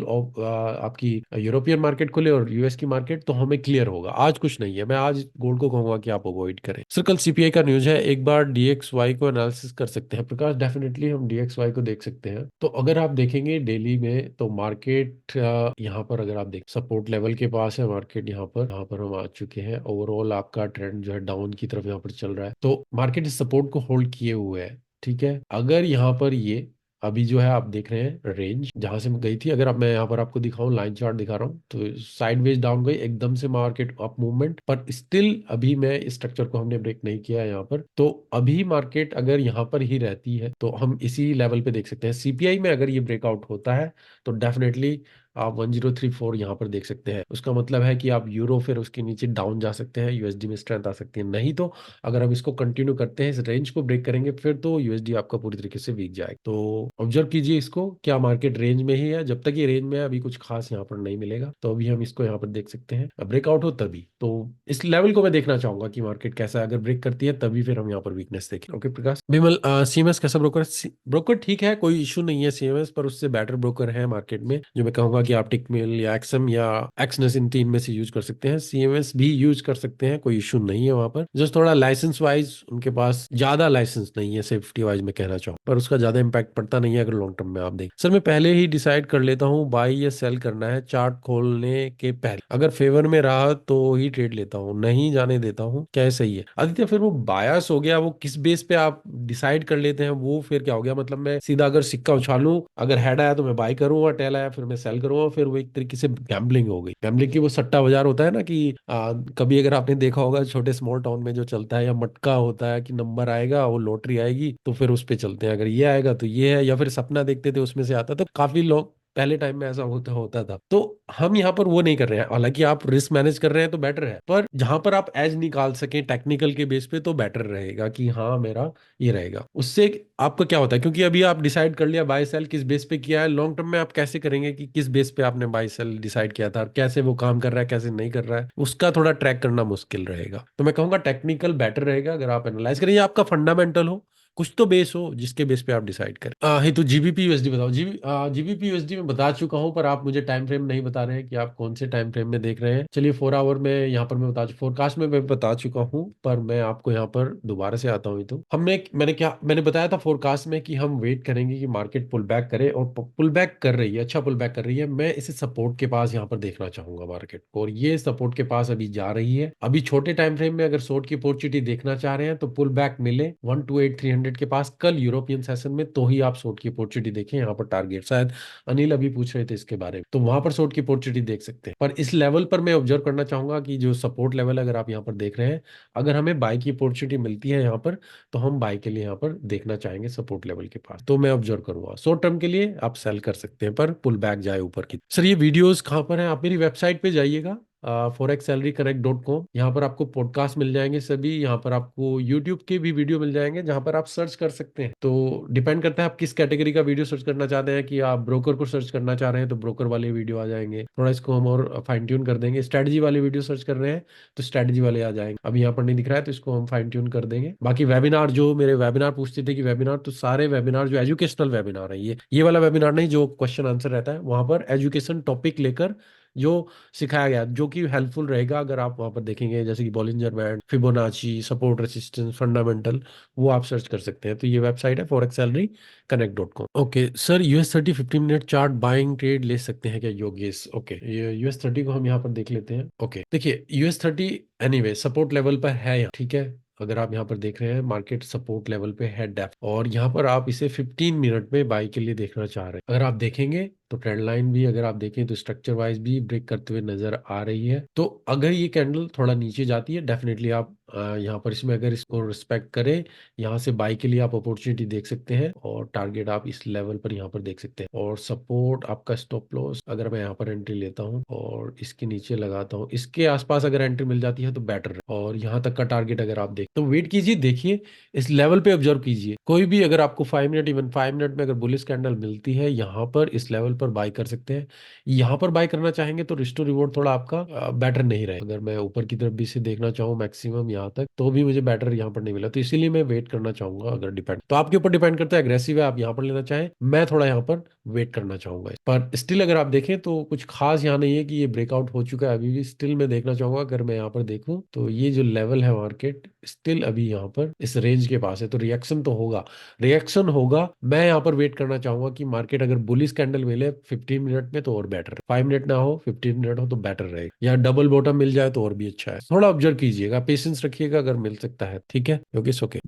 आपकी यूरोपियन मार्केट खुले और यूएस की मार्केट, तो हमें क्लियर होगा। आज कुछ नहीं है, मैं आज गोल्ड को कहूंगा कि आप अवॉइड करें। सर कल सीपीआई का न्यूज है, एक बार डीएक्सवाई को एनालिसिस कर सकते हैं? प्रकाश, डेफिनेटली हम डीएक्सवाई को देख सकते हैं। तो अगर आप देखेंगे डेली में तो मार्केट यहाँ पर अगर आप देख सपोर्ट लेवल के पास है मार्केट, यहाँ पर हम आ चुके हैं। ओवरऑल आपका ट्रेंड जो है डाउन की तरफ यहाँ पर चल रहा है, तो मार्केट इस सपोर्ट को होल्ड किए हुए है। ठीक है, अगर यहाँ पर ये अभी जो है आप देख रहे हैं रेंज जहां से गई थी, अगर अब मैं यहाँ पर आपको दिखाऊं, लाइन चार्ट दिखा रहा हूँ, तो साइडवेज डाउन गई एकदम से मार्केट अप मूवमेंट, पर स्टिल अभी मैं इस स्ट्रक्चर को हमने ब्रेक नहीं किया है यहाँ पर। तो अभी मार्केट अगर यहाँ पर ही रहती है तो हम इसी लेवल पे देख सकते हैं। सीपीआई में अगर ये ब्रेकआउट होता है तो डेफिनेटली आप 1034 यहाँ पर देख सकते हैं। उसका मतलब है कि आप यूरो फिर उसके नीचे डाउन जा सकते हैं, यूएसडी में स्ट्रेंथ आ सकती है। नहीं तो अगर हम इसको कंटिन्यू करते हैं, इस रेंज को ब्रेक करेंगे, फिर तो यूएसडी आपका पूरी तरीके से वीक जाएगा। तो ऑब्जर्व कीजिए इसको, क्या मार्केट रेंज में ही है। जब तक ये रेंज में है अभी कुछ खास यहाँ पर नहीं मिलेगा, तो अभी हम इसको यहाँ पर देख सकते हैं। ब्रेकआउट हो तभी, तो इस लेवल को मैं देखना चाहूंगा कि मार्केट कैसा है। अगर ब्रेक करती है तभी फिर हम यहाँ पर वीकनेस देखें। ओके प्रकाश। विमल, सीएमएस कैसा ब्रोकर? ब्रोकर ठीक है, कोई इशू नहीं है सीएमएस, पर उससे बेटर ब्रोकर है मार्केट में जो मैं कहूंगा कि आप टिकमिल या एक्सम या एक्सनेस, इन 3 में से यूज कर सकते हैं। सीएमएस भी यूज कर सकते हैं, कोई इशू नहीं है वहां पर। जस्ट थोड़ा लाइसेंस वाइज उनके पास ज्यादा लाइसेंस नहीं है, सेफ्टी वाइज मैं कहना चाहूँ, पर उसका ज्यादा इंपैक्ट पड़ता नहीं है अगर लॉन्ग टर्म में आप देखें। सर मैं पहले ही डिसाइड कर लेता हूँ बाई या सेल करना है चार्ट खोलने के पहले, अगर फेवर में रहा तो ही ट्रेड लेता हूँ, नहीं जाने देता हूँ, क्या है सही है? आदित्य, फिर वो बायस हो गया, वो किस बेस पे आप डिसाइड कर लेते हैं, वो फिर क्या हो गया? मतलब मैं सीधा अगर सिक्का उछालूं, अगर हेड आया तो मैं बाय करूँ और टेल आया फिर मैं सेल करूँ, फिर वो एक तरीके से गैम्बलिंग हो गई। गैम्बलिंग की वो सट्टा बाजार होता है ना कि कभी अगर आपने देखा होगा छोटे स्मॉल टाउन में जो चलता है, या मटका होता है कि नंबर आएगा, वो लॉटरी आएगी तो फिर उस पे चलते हैं, अगर ये आएगा तो ये है, या फिर सपना देखते थे उसमें से आता। तो काफी लोग पहले टाइम में ऐसा होता होता था। तो हम यहाँ पर वो नहीं कर रहे हैं, हालांकि आप रिस्क मैनेज कर रहे हैं तो बेटर है, पर जहां पर आप एज निकाल सकें टेक्निकल के बेस पे तो बेटर रहेगा कि हाँ मेरा ये रहेगा। उससे आपका क्या होता है, क्योंकि अभी आप डिसाइड कर लिया बाय सेल किस बेस पे किया है, लॉन्ग टर्म में आप कैसे करेंगे कि किस बेस पे आपने बाय सेल डिसाइड किया था और कैसे वो काम कर रहा है कैसे नहीं कर रहा है, उसका थोड़ा ट्रैक करना मुश्किल रहेगा। तो मैं कहूंगा टेक्निकल बेटर रहेगा अगर आप एनालाइज करें, या आपका फंडामेंटल हो, कुछ तो बेस हो जिसके बेस पे आप डिसाइड करें। हे तो जीबीपी यूएसडी बताओ। जीबीपी यूएसडी में बता चुका हूं, पर आप मुझे टाइम फ्रेम नहीं बता रहे हैं कि आप कौन से टाइम फ्रेम में देख रहे हैं। चलिए 4 आवर में यहाँ पर मैं बता, फोरकास्ट में मैं बता चुका हूं, पर मैं आपको यहाँ पर दोबारा से आता हूँ। तो मैंने बताया था फोरकास्ट में कि हम वेट करेंगे कि मार्केट पुल बैक करे, और पुल बैक कर रही है, अच्छा पुल बैक कर रही है। मैं इसे सपोर्ट के पास यहाँ पर देखना चाहूंगा मार्केट को, और ये सपोर्ट के पास अभी जा रही है। अभी छोटे टाइम फ्रेम में अगर शॉर्ट की अपॉर्चुनिटी देखना चाह रहे हैं तो पुल बैक मिले 128,300 के पास कल यूरोपियन सेशन में, तो ही आप शॉर्ट की अपॉर्चुनिटी देखें। यहाँ पर टारगेट शायद अनिल अभी पूछ रहे थे इसके बारे में, तो वहां पर शॉर्ट की अपॉर्चुनिटी देख सकते हैं। पर इस लेवल पर मैं ऑब्जर्व करना चाहूंगा कि जो सपोर्ट लेवल अगर आप यहाँ पर देख रहे हैं, अगर हमें बाय की अपॉर्चुनिटी मिलती है यहाँ पर, तो हम बाय के लिए यहाँ पर देखना चाहेंगे सपोर्ट लेवल के पास, तो मैं ऑब्जर्व करूंगा। शॉर्ट टर्म के लिए आप सेल कर सकते हैं, पर पुल बैक जाए ऊपर की। सर ये वीडियोस कहाँ पर है? आप मेरी वेबसाइट पे जाइएगा, forexsalaryconnect.com। यहाँ पर आपको पॉडकास्ट मिल जाएंगे सभी, यहाँ पर आपको यूट्यूब के भी वीडियो मिल जाएंगे जहाँ पर आप सर्च कर सकते हैं। तो डिपेंड करता है आप किस कैटेगरी का वीडियो सर्च करना चाहते हैं, कि आप ब्रोकर को सर्च करना चाह रहे हैं तो ब्रोकर वाले वीडियो आ जाएंगे, थोड़ा इसको हम और फाइन ट्यून कर देंगे। स्ट्रेटजी वाले वीडियो सर्च कर रहे हैं तो स्ट्रेटजी वाले आ जाएंगे। अब यहाँ पर नहीं दिख रहा है तो इसको हम फाइन ट्यून कर देंगे। बाकी वेबिनार, जो मेरे वेबिनार पूछते थे कि वेबिनार, तो सारे वेबिनार जो एजुकेशनल वेबिनार है, ये वाला वेबिनार नहीं जो क्वेश्चन आंसर रहता है, वहां पर एजुकेशन टॉपिक लेकर जो सिखाया गया, जो कि हेल्पफुल रहेगा। अगर आप वहां पर देखेंगे जैसे कि Bollinger band, Fibonacci, support resistance, fundamental, वो आप सर्च कर सकते हैं। तो ये वेबसाइट है forex salary connect.com। Okay sir, US 30 15 minute chart buying trade ले सकते हैं क्या योगेश? ओके, ये US 30 को हम यहाँ पर देख लेते हैं। ओके देखिए, US 30 एनीवे सपोर्ट लेवल पर है यहाँ, ठीक है। अगर आप यहाँ पर देख रहे हैं मार्केट सपोर्ट लेवल पे है डेप्थ, और यहाँ पर आप इसे 15 मिनट में बाई के लिए देखना चाह रहे हैं। अगर आप देखेंगे तो ट्रेंड लाइन भी अगर आप देखें तो स्ट्रक्चर वाइज भी ब्रेक करते हुए नजर आ रही है। तो अगर ये कैंडल थोड़ा नीचे जाती है, डेफिनेटली आप यहाँ पर इसमें अगर इसको रिस्पेक्ट करें, यहाँ से बाई के लिए आप अपॉर्चुनिटी देख सकते हैं, और टारगेट आप इस लेवल पर यहाँ पर देख सकते हैं। और सपोर्ट आपका स्टॉप लॉस, अगर मैं यहाँ पर एंट्री लेता हूँ और इसके नीचे लगाता हूँ, इसके आसपास अगर एंट्री मिल जाती है तो बेटर है। और यहाँ तक का टारगेट अगर आप देख तो वेट कीजिए, देखिए इस लेवल पे ऑब्जर्व कीजिए। कोई भी अगर आपको 5 मिनट, इवन 5 मिनट में अगर बुलिश कैंडल मिलती है, यहाँ पर इस लेवल पर बाय कर सकते हैं। यहाँ पर बाय करना चाहेंगे तो रिस्क टू रिवॉर्ड थोड़ा आपका बेटर नहीं रहे। अगर मैं ऊपर की तरफ भी से देखना चाहूँ मैक्सिमम यहाँ तक, तो भी मुझे बेटर यहाँ पर नहीं मिला, तो इसीलिए मैं वेट करना चाहूंगा। अगर डिपेंड तो आपके ऊपर डिपेंड करता है, अग्रेसिव है आप यहाँ पर लेना चाहें, मैं थोड़ा यहाँ पर वेट करना चाहूंगा। पर स्टिल अगर आप देखें तो कुछ खास यहाँ नहीं है कि ये ब्रेकआउट हो चुका है, अभी भी स्टिल मैं देखना चाहूंगा। अगर मैं यहाँ पर देखूं तो ये जो लेवल है मार्केट स्टिल अभी यहाँ पर इस रेंज के पास है, तो रिएक्शन तो होगा, रिएक्शन होगा। मैं यहाँ पर वेट करना चाहूंगा कि मार्केट अगर बुलिश कैंडल मिले 15 मिनट में तो और बेटर है, 5 मिनट ना हो 15 मिनट हो तो बेटर रहेगा, या डबल बॉटम मिल जाए तो और भी अच्छा है। थोड़ा ऑब्जर्व कीजिएगा, पेशेंस रखिएगा, अगर मिल सकता है ठीक है। Okay okay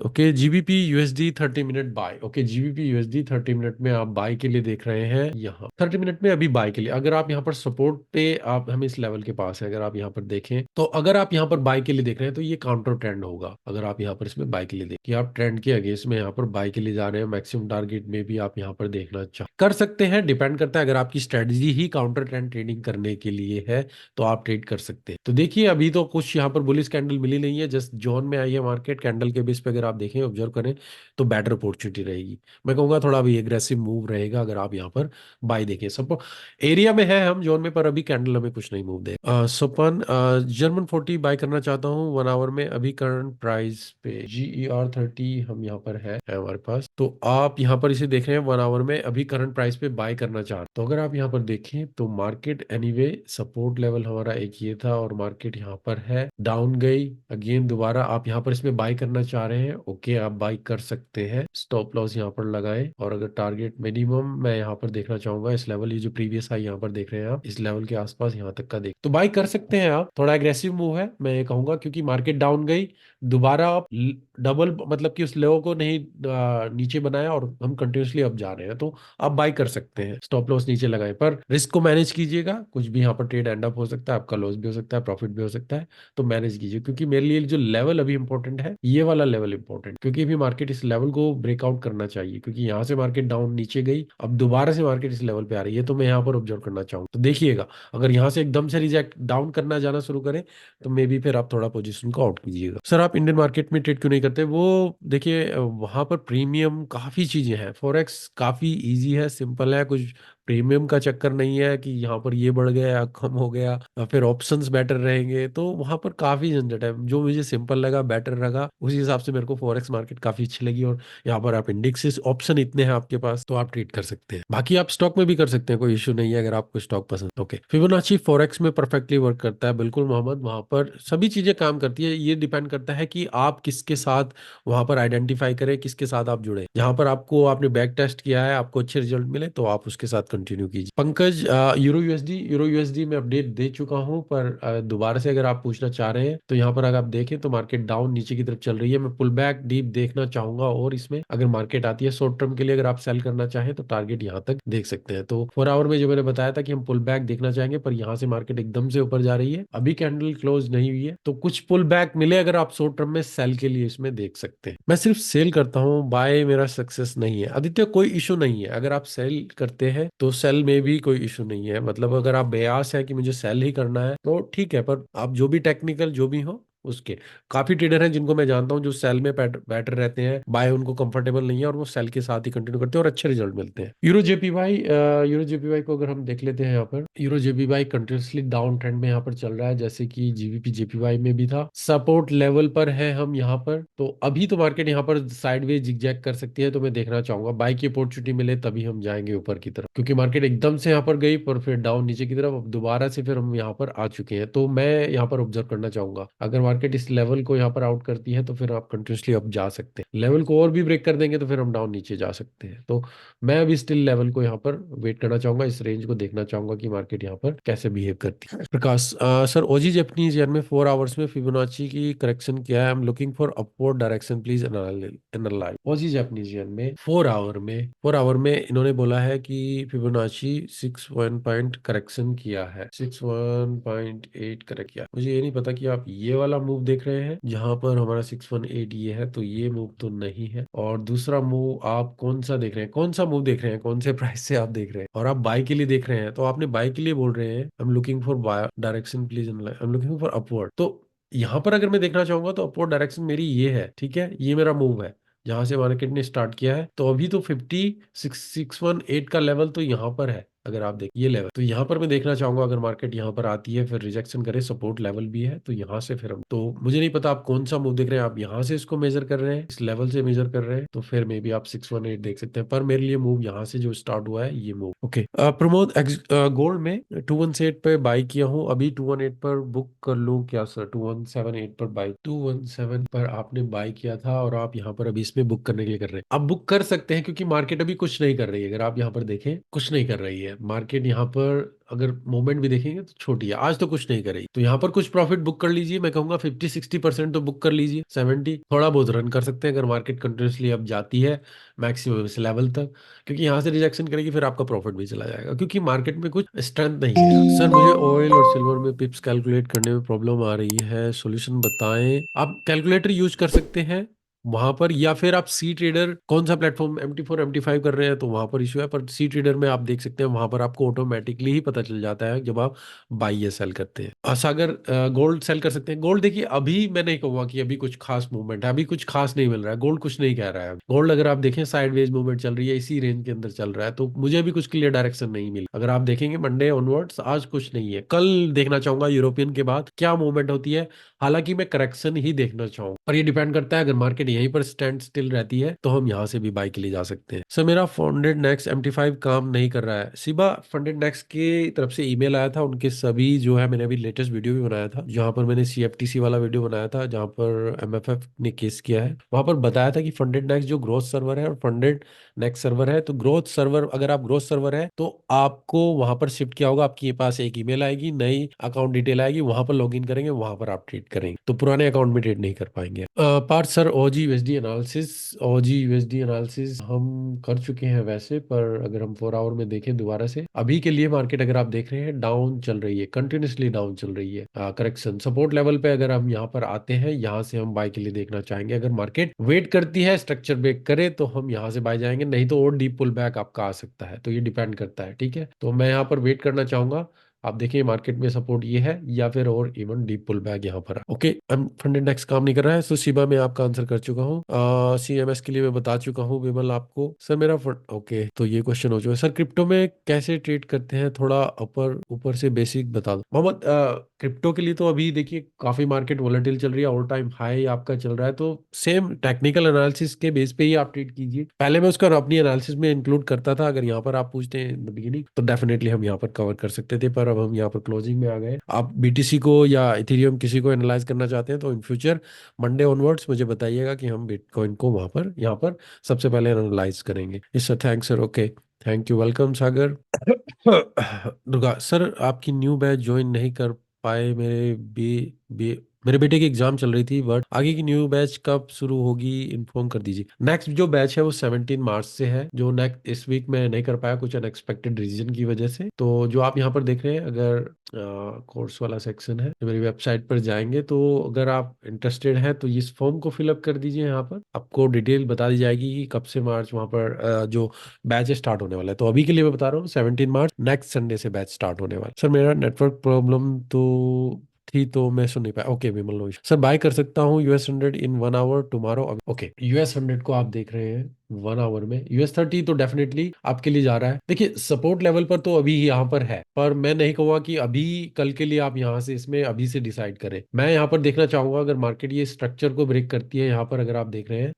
okay GBP USD 30 minute buy. Okay GBP USD 30 minute में आप बाय के लिए देख रहे हैं, यहाँ 30 मिनट में अभी बाय के लिए। अगर आप यहाँ पर सपोर्ट पे, आप हम इस लेवल के पास है, अगर आप यहाँ पर देखें तो अगर आप यहाँ पर बाय के लिए देख रहे हैं तो ये काउंटर ट्रेंड होगा। अगर आप यहाँ पर इसमें बाय के लिए देखिए, आप ट्रेंड के अगेंस्ट में यहाँ पर बाय के लिए जा रहे हैं, मैक्सिमम टारगेट में भी आप यहाँ पर देखना चाह कर सकते हैं। डिपेंड करता है, अगर आपकी स्ट्रेटजी ही काउंटर ट्रेंड ट्रेडिंग करने के लिए है तो आप ट्रेड कर सकते हैं। तो देखिए अभी तो कुछ यहाँ पर बुलिश कैंडल मिली नहीं है, जस्ट जोन में आई है मार्केट, कैंडल के बेस पे अगर आप देखें ऑब्जर्व करें तो बेटर अपॉर्चुनिटी रहेगी। मैं कहूंगा थोड़ा भी एग्रेसिव मूव रहेगा अगर आप यहाँ पर बाय देखें। सब एरिया में है हम जोन में, पर अभी कैंडल हमें कुछ नहीं मूव दे। सोपन जर्मन 40 बाय करना चाहता हूँ 1 आवर में, अभी करंट प्राइस पे GER 30 हम यहाँ पर है हमारे पास, तो आप यहाँ पर इसे देख रहे हैं 1 आवर में, अभी करंट प्राइस पे बाय करना चाह रहे हैं। तो अगर आप यहाँ पर देखें तो मार्केट एनीवे सपोर्ट लेवल हमारा एक ये था, और मार्केट यहाँ पर है, डाउन गई अगेन दोबारा, आप यहाँ पर इसमें बाय करना चाह रहे हैं, ओके आप बाय कर सकते हैं। स्टॉप लॉस यहाँ पर लगाएं, और अगर टारगेट मिनिमम मैं यहाँ पर देखना चाहूंगा इस लेवल, ये जो प्रीवियस हाई यहाँ पर देख रहे हैं आप, इस लेवल के आसपास यहाँ तक का देख तो बाय कर सकते हैं आप। थोड़ा एग्रेसिव मूव है मैं ये कहूंगा, क्योंकि मार्केट डाउन गई, दोबारा आप डबल मतलब कि उस लेवल को नहीं नीचे बनाया, और हम कंटिन्यूसली अब जा रहे हैं, तो आप बाय कर सकते हैं। स्टॉप लॉस नीचे लगाएं, पर रिस्क को मैनेज कीजिएगा, कुछ भी यहाँ पर ट्रेड एंड अप हो सकता है, आपका लॉस भी हो सकता है, प्रॉफिट भी हो सकता है, तो मैनेज कीजिए। क्योंकि मेरे लिए जो लेवल अभी इंपॉर्टेंट है, ये वाला लेवल इंपॉर्टेंट, क्योंकि अभी मार्केट इस लेवल को ब्रेकआउट करना चाहिए, क्योंकि यहाँ से मार्केट डाउन नीचे गई, अब दोबारा से मार्केट इस लेवल पे आ रही है, तो मैं यहाँ पर ऑब्जर्व करना चाहूँ। तो देखिएगा अगर यहाँ से एकदम से रिजेक्ट डाउन करना जाना शुरू करें तो मे बी फिर आप थोड़ा पोजीशन को आउट कीजिएगा। सर आप इंडियन मार्केट में ट्रेड क्यों नहीं करते? वो देखिए वहां पर प्रीमियम काफी चीजें हैं, फॉरेक्स काफी इजी है, सिंपल है, कुछ प्रीमियम का चक्कर नहीं है कि यहाँ पर ये बढ़ गया या कम हो गया या फिर ऑप्शंस बेटर रहेंगे, तो वहां पर काफी झंझट है। जो मुझे सिंपल लगा, बेटर लगा, उसी हिसाब से मेरे को फॉरेक्स मार्केट काफी अच्छी लगी। और यहाँ पर आप इंडेक्सेस ऑप्शन इतने हैं आपके पास, तो आप ट्रेड कर सकते हैं। बाकी आप स्टॉक में भी कर सकते हैं, कोई इशू नहीं है अगर आपको स्टॉक पसंद। ओके फिबोनाची फॉरेक्स में परफेक्टली वर्क करता है, बिल्कुल मोहम्मद, वहां पर सभी चीजें काम करती है। ये डिपेंड करता है कि आप किसके साथ वहां पर आइडेंटिफाई करें, किसके साथ आप जुड़े। जहां पर आपको आपने बैक टेस्ट किया है, आपको अच्छे रिजल्ट मिले, तो आप उसके साथ कंटिन्यू कीजिए। पंकज यूरो यूएसडी में अपडेट दे चुका हूं, पर दोबारा से अगर आप पूछना चाह रहे हैं तो यहाँ पर अगर आप देखें तो मार्केट डाउन नीचे की तरफ चल रही है, मैं पुल बैक डीप देखना चाहूंगा, और इसमें अगर मार्केट आती है शॉर्ट टर्म के लिए, अगर आप सेल करना चाहें तो टारगेट यहाँ तक देख सकते हैं। तो 4 आवर में जो मैंने बताया था कि हम पुल बैक देखना चाहेंगे, पर यहाँ से मार्केट एकदम से ऊपर जा रही है, अभी कैंडल क्लोज नहीं हुई है, तो कुछ पुल बैक मिले अगर आप शॉर्ट टर्म में सेल के लिए इसमें देख सकते हैं। मैं सिर्फ सेल करता हूँ, बाय मेरा सक्सेस नहीं है। आदित्य कोई इशू नहीं है, अगर आप सेल करते हैं तो सेल में भी कोई इशू नहीं है। मतलब अगर आप बेयास है कि मुझे सेल ही करना है तो ठीक है, पर आप जो भी टेक्निकल जो भी हो उसके, काफी ट्रेडर हैं जिनको मैं जानता हूँ जो सेल में बैटर रहते हैं, बाय उनको कंफर्टेबल नहीं है और वो सेल के साथ ही कंटिन्यू करते हैं और अच्छे रिजल्ट मिलते हैं। यूरो जेपीवाई को अगर हम देख लेते हैं, यहाँ पर euro JPY continuously down trend में यहाँ पर चल रहा है, जैसे कि जीबीपी जेपीवाई में भी था। सपोर्ट लेवल पर है हम यहाँ पर, तो अभी तो मार्केट यहाँ पर साइडवेज जिगजैग कर सकती है, तो मैं देखना चाहूंगा बाई की अपॉर्चुनिटी मिले तभी हम जाएंगे ऊपर की तरफ, क्योंकि मार्केट एकदम से यहाँ पर गई पर फिर डाउन नीचे की तरफ, अब दोबारा से फिर हम यहाँ पर आ चुके हैं। तो मैं यहाँ पर ऑब्जर्व करना चाहूंगा, अगर मार्केट इस लेवल को यहाँ पर आउट करती है तो फिर आप कंटिन्यूसली अप जा सकते हैं, लेवल को और भी ब्रेक कर देंगे तो फिर हम डाउन नीचे जा सकते हैं। तो मैं अभी स्टिल लेवल को यहाँ पर वेट करना चाहूंगा, इस रेंज को देखना चाहूंगा कि मार्केट यहाँ पर कैसे बिहेव करती है। प्रकाश सर, ओजी जापानीज येन में 4 आवर्स में फिबोनाची की करेक्शन क्या है? आई am looking for upward direction, please analyse. OG Japanese yen में 4 आवर में इन्होंने बोला है कि फिबोनाची 6 1 पॉइंट करेक्शन किया है, 6 1.8 करेक्ट किया। मुझे ये नहीं पता कि आप ये वाला मूव देख रहे हैं जहां पर हमारा 618 ये है, तो ये मूव तो नहीं है। और दूसरा मूव आप कौन सा देख रहे हैं, कौन सा मूव देख रहे हैं, कौन से प्राइस से आप देख रहे हैं, और आप बाय के लिए देख रहे हैं, तो आपने बाय के लिए बोल रहे हैं I am looking for buy direction please I am looking for upward. तो यहाँ पर अगर मैं देखना चाहूंगा तो अपवर्ड डायरेक्शन मेरी ये है, ठीक है, ये मेरा मूव है जहां से मार्केट ने स्टार्ट किया है। तो अभी तो 56 618 का लेवल तो यहाँ पर है, अगर आप देख ये लेवल, तो यहाँ पर मैं देखना चाहूंगा अगर मार्केट यहाँ पर आती है फिर रिजेक्शन करे, सपोर्ट लेवल भी है, तो यहाँ से फिर हम, तो मुझे नहीं पता आप कौन सा मूव देख रहे हैं, आप यहाँ से इसको मेजर कर रहे हैं, इस लेवल से मेजर कर रहे हैं, तो फिर मे बी आप 618 देख सकते हैं, पर मेरे लिए मूव यहाँ से जो स्टार्ट हुआ है ये मूव। ओके प्रमोद, गोल्ड में 218 पे बाई किया हूँ, अभी 218 पर बुक कर लूँ क्या सर? 2178 पर बाई, 217 पर आपने बाई किया था और आप यहाँ पर अभी इसमें बुक करने के लिए कर रहे हैं, आप बुक कर सकते हैं क्योंकि मार्केट अभी कुछ नहीं कर रही है। अगर आप यहाँ पर देखें कुछ नहीं कर रही है मार्केट, यहाँ पर अगर मूवमेंट भी देखेंगे तो छोटी है, आज तो कुछ नहीं करेगी, तो यहाँ पर कुछ प्रॉफिट बुक कर लीजिए। मैं कहूंगा 50 60% तो बुक कर लीजिए, 70 थोड़ा बहुत रन कर सकते हैं अगर मार्केट कंटिन्यूसली अब जाती है मैक्सिमम इस लेवल तक, क्योंकि यहाँ से रिजेक्शन करेगी फिर आपका प्रॉफिट भी चला जाएगा, क्योंकि मार्केट में कुछ स्ट्रेंथ नहीं है। सर मुझे ऑयल और सिल्वर में पिप्स कैलकुलेट करने में प्रॉब्लम आ रही है, सॉल्यूशन बताएं। आप कैलकुलेटर यूज कर सकते हैं वहां पर, या फिर आप सी ट्रेडर, कौन सा प्लेटफॉर्म, MT4 MT5 कर रहे हैं तो वहां पर इशू है, पर सी ट्रेडर में आप देख सकते हैं वहां पर आपको ऑटोमेटिकली ही पता चल जाता है जब आप बाई या सेल करते हैं। सागर, गोल्ड सेल कर सकते हैं। गोल्ड देखिए अभी मैं नहीं कहूंगा कि अभी कुछ खास मूवमेंट है, अभी कुछ खास नहीं मिल रहा है, गोल्ड कुछ नहीं कह रहा है। गोल्ड अगर आप देखें साइडवेज मूवमेंट चल रही है, इसी रेंज के अंदर चल रहा है, तो मुझे अभी कुछ क्लियर डायरेक्शन नहीं मिली। अगर आप देखेंगे मंडे ऑनवर्ड्स आज कुछ नहीं है, कल देखना चाहूंगा यूरोपियन के बाद क्या मूवमेंट होती है, हालांकि मैं करेक्शन ही देखना चाहूँ, पर ये डिपेंड करता है, अगर मार्केट यहीं पर स्टैंड स्टिल रहती है तो हम यहाँ से भी बाई के लिए जा सकते हैं। सर मेरा फंडेड नेक्स्ट MT5 काम नहीं कर रहा है। सिबा, फंडेड नेक्स्ट की तरफ से ईमेल आया था, उनके सभी जो है, मैंने अभी लेटेस्ट वीडियो भी बनाया था जहां पर मैंने CFTC वाला वीडियो बनाया था जहां पर MFF ने केस किया है, वहां पर बताया था कि फंडेड नेक्स्ट जो ग्रोथ सर्वर है और फंडेड नेक्स्ट सर्वर है, तो ग्रोथ सर्वर, अगर आप ग्रोथ सर्वर है तो आपको वहां पर शिफ्ट किया होगा, आपके पास एक ईमेल आएगी, नई अकाउंट डिटेल आएगी, वहां पर लॉगिन करेंगे, वहां पर आप ट्रेड करेंगे, तो पुराने अकाउंट में ट्रेड नहीं कर पाएंगे। पार्थ सर, ओजी यूएसडी एनालिसिस हम कर चुके हैं वैसे, पर अगर हम 4 आवर में देखें दोबारा से, अभी के लिए मार्केट अगर आप देख रहे हैं डाउन चल रही है, कंटिन्यूसली डाउन चल रही है, करेक्शन सपोर्ट लेवल पे अगर हम यहाँ पर आते हैं, यहाँ से हम बाय के लिए देखना चाहेंगे। अगर मार्केट वेट करती है, स्ट्रक्चर ब्रेक करे तो हम यहाँ से बाय जाएंगे, नहीं तो और डीप पुल बैक आपका आ सकता है, तो ये डिपेंड करता है, ठीक है, तो मैं यहाँ पर वेट करना चाहूंगा। आप देखिए मार्केट में सपोर्ट ये है या फिर और इवन डीप पुल बैक यहाँ पर है। ओके, फंड इंडेक्स काम नहीं कर रहा है, तो शिबा में आपका आंसर कर चुका हूँ, CMS के लिए मैं बता चुका हूँ विमल आपको। सर मेरा फंड, ओके, तो ये क्वेश्चन हो चुका है। सर क्रिप्टो में कैसे ट्रेड करते हैं, थोड़ा ऊपर ऊपर से बेसिक बता दो मोहम्मद। क्रिप्टो के लिए तो अभी देखिए काफी मार्केट वोलेटिल चल रही है, ऑल टाइम हाई आपका चल रहा है, तो सेम टेक्निकल एनालिसिस के बेस पे ही आप ट्रेड कीजिए। पहले मैं उसका अपनी एनालिसिस में इंक्लूड करता था, अगर यहाँ पर आप पूछते हैं बिगिनिंग तो डेफिनेटली हम यहाँ पर कवर कर सकते थे, पर अब हम यहाँ पर क्लोजिंग में आ गए। आप BTC को या इथेरियम किसी को एनालाइज करना चाहते हैं तो इन फ्यूचर मंडे ऑनवर्ड्स मुझे बताइएगा कि हम बिटकॉइन को वहां पर यहाँ पर सबसे पहले एनालाइज करेंगे। Yes sir, thanks sir, okay, thank you, welcome Sagar. Durga sir, आपकी न्यू बैच ज्वाइन नहीं कर पाए, मेरे बी बी मेरे बेटे की एग्जाम चल रही थी, बट आगे की न्यू बैच कब शुरू होगी इन्फॉर्म कर दीजिए। नेक्स्ट जो बैच है वो 17 मार्च से है, जो नेक्स्ट इस वीक में नहीं कर पाया कुछ अनएक्सपेक्टेड रीजन की वजह से। तो जो आप यहाँ पर देख रहे हैं, अगर कोर्स वाला सेक्शन है, तो मेरी वेबसाइट पर जाएंगे तो अगर आप इंटरेस्टेड हैं तो इस फॉर्म को फिलअप कर दीजिए। यहाँ पर आपको डिटेल बता दी जाएगी कि कब से मार्च वहाँ पर जो बैच स्टार्ट होने वाला है। तो अभी के लिए मैं बता रहा हूँ 17 मार्च नेक्स्ट संडे से बैच स्टार्ट होने वाला है। सर मेरा नेटवर्क प्रॉब्लम तो थी तो मैं सुन नहीं पाया। Okay Vimal no sir, buy कर सकता हूँ US 100 in 1 hour tomorrow. Okay, US 100 को आप देख रहे हैं 1 आवर में। US 30 तो डेफिनेटली आपके लिए जा रहा है। देखिए सपोर्ट लेवल पर तो अभी यहाँ पर है, पर मैं नहीं कहूँगा कि अभी कल के लिए आप यहाँ से इसमें अभी से डिसाइड करें। मैं यहाँ पर देखना चाहूंगा अगर मार्केट ये स्ट्रक्चर को ब्रेक करती है, यहाँ पर अगर आप देख रहे हैं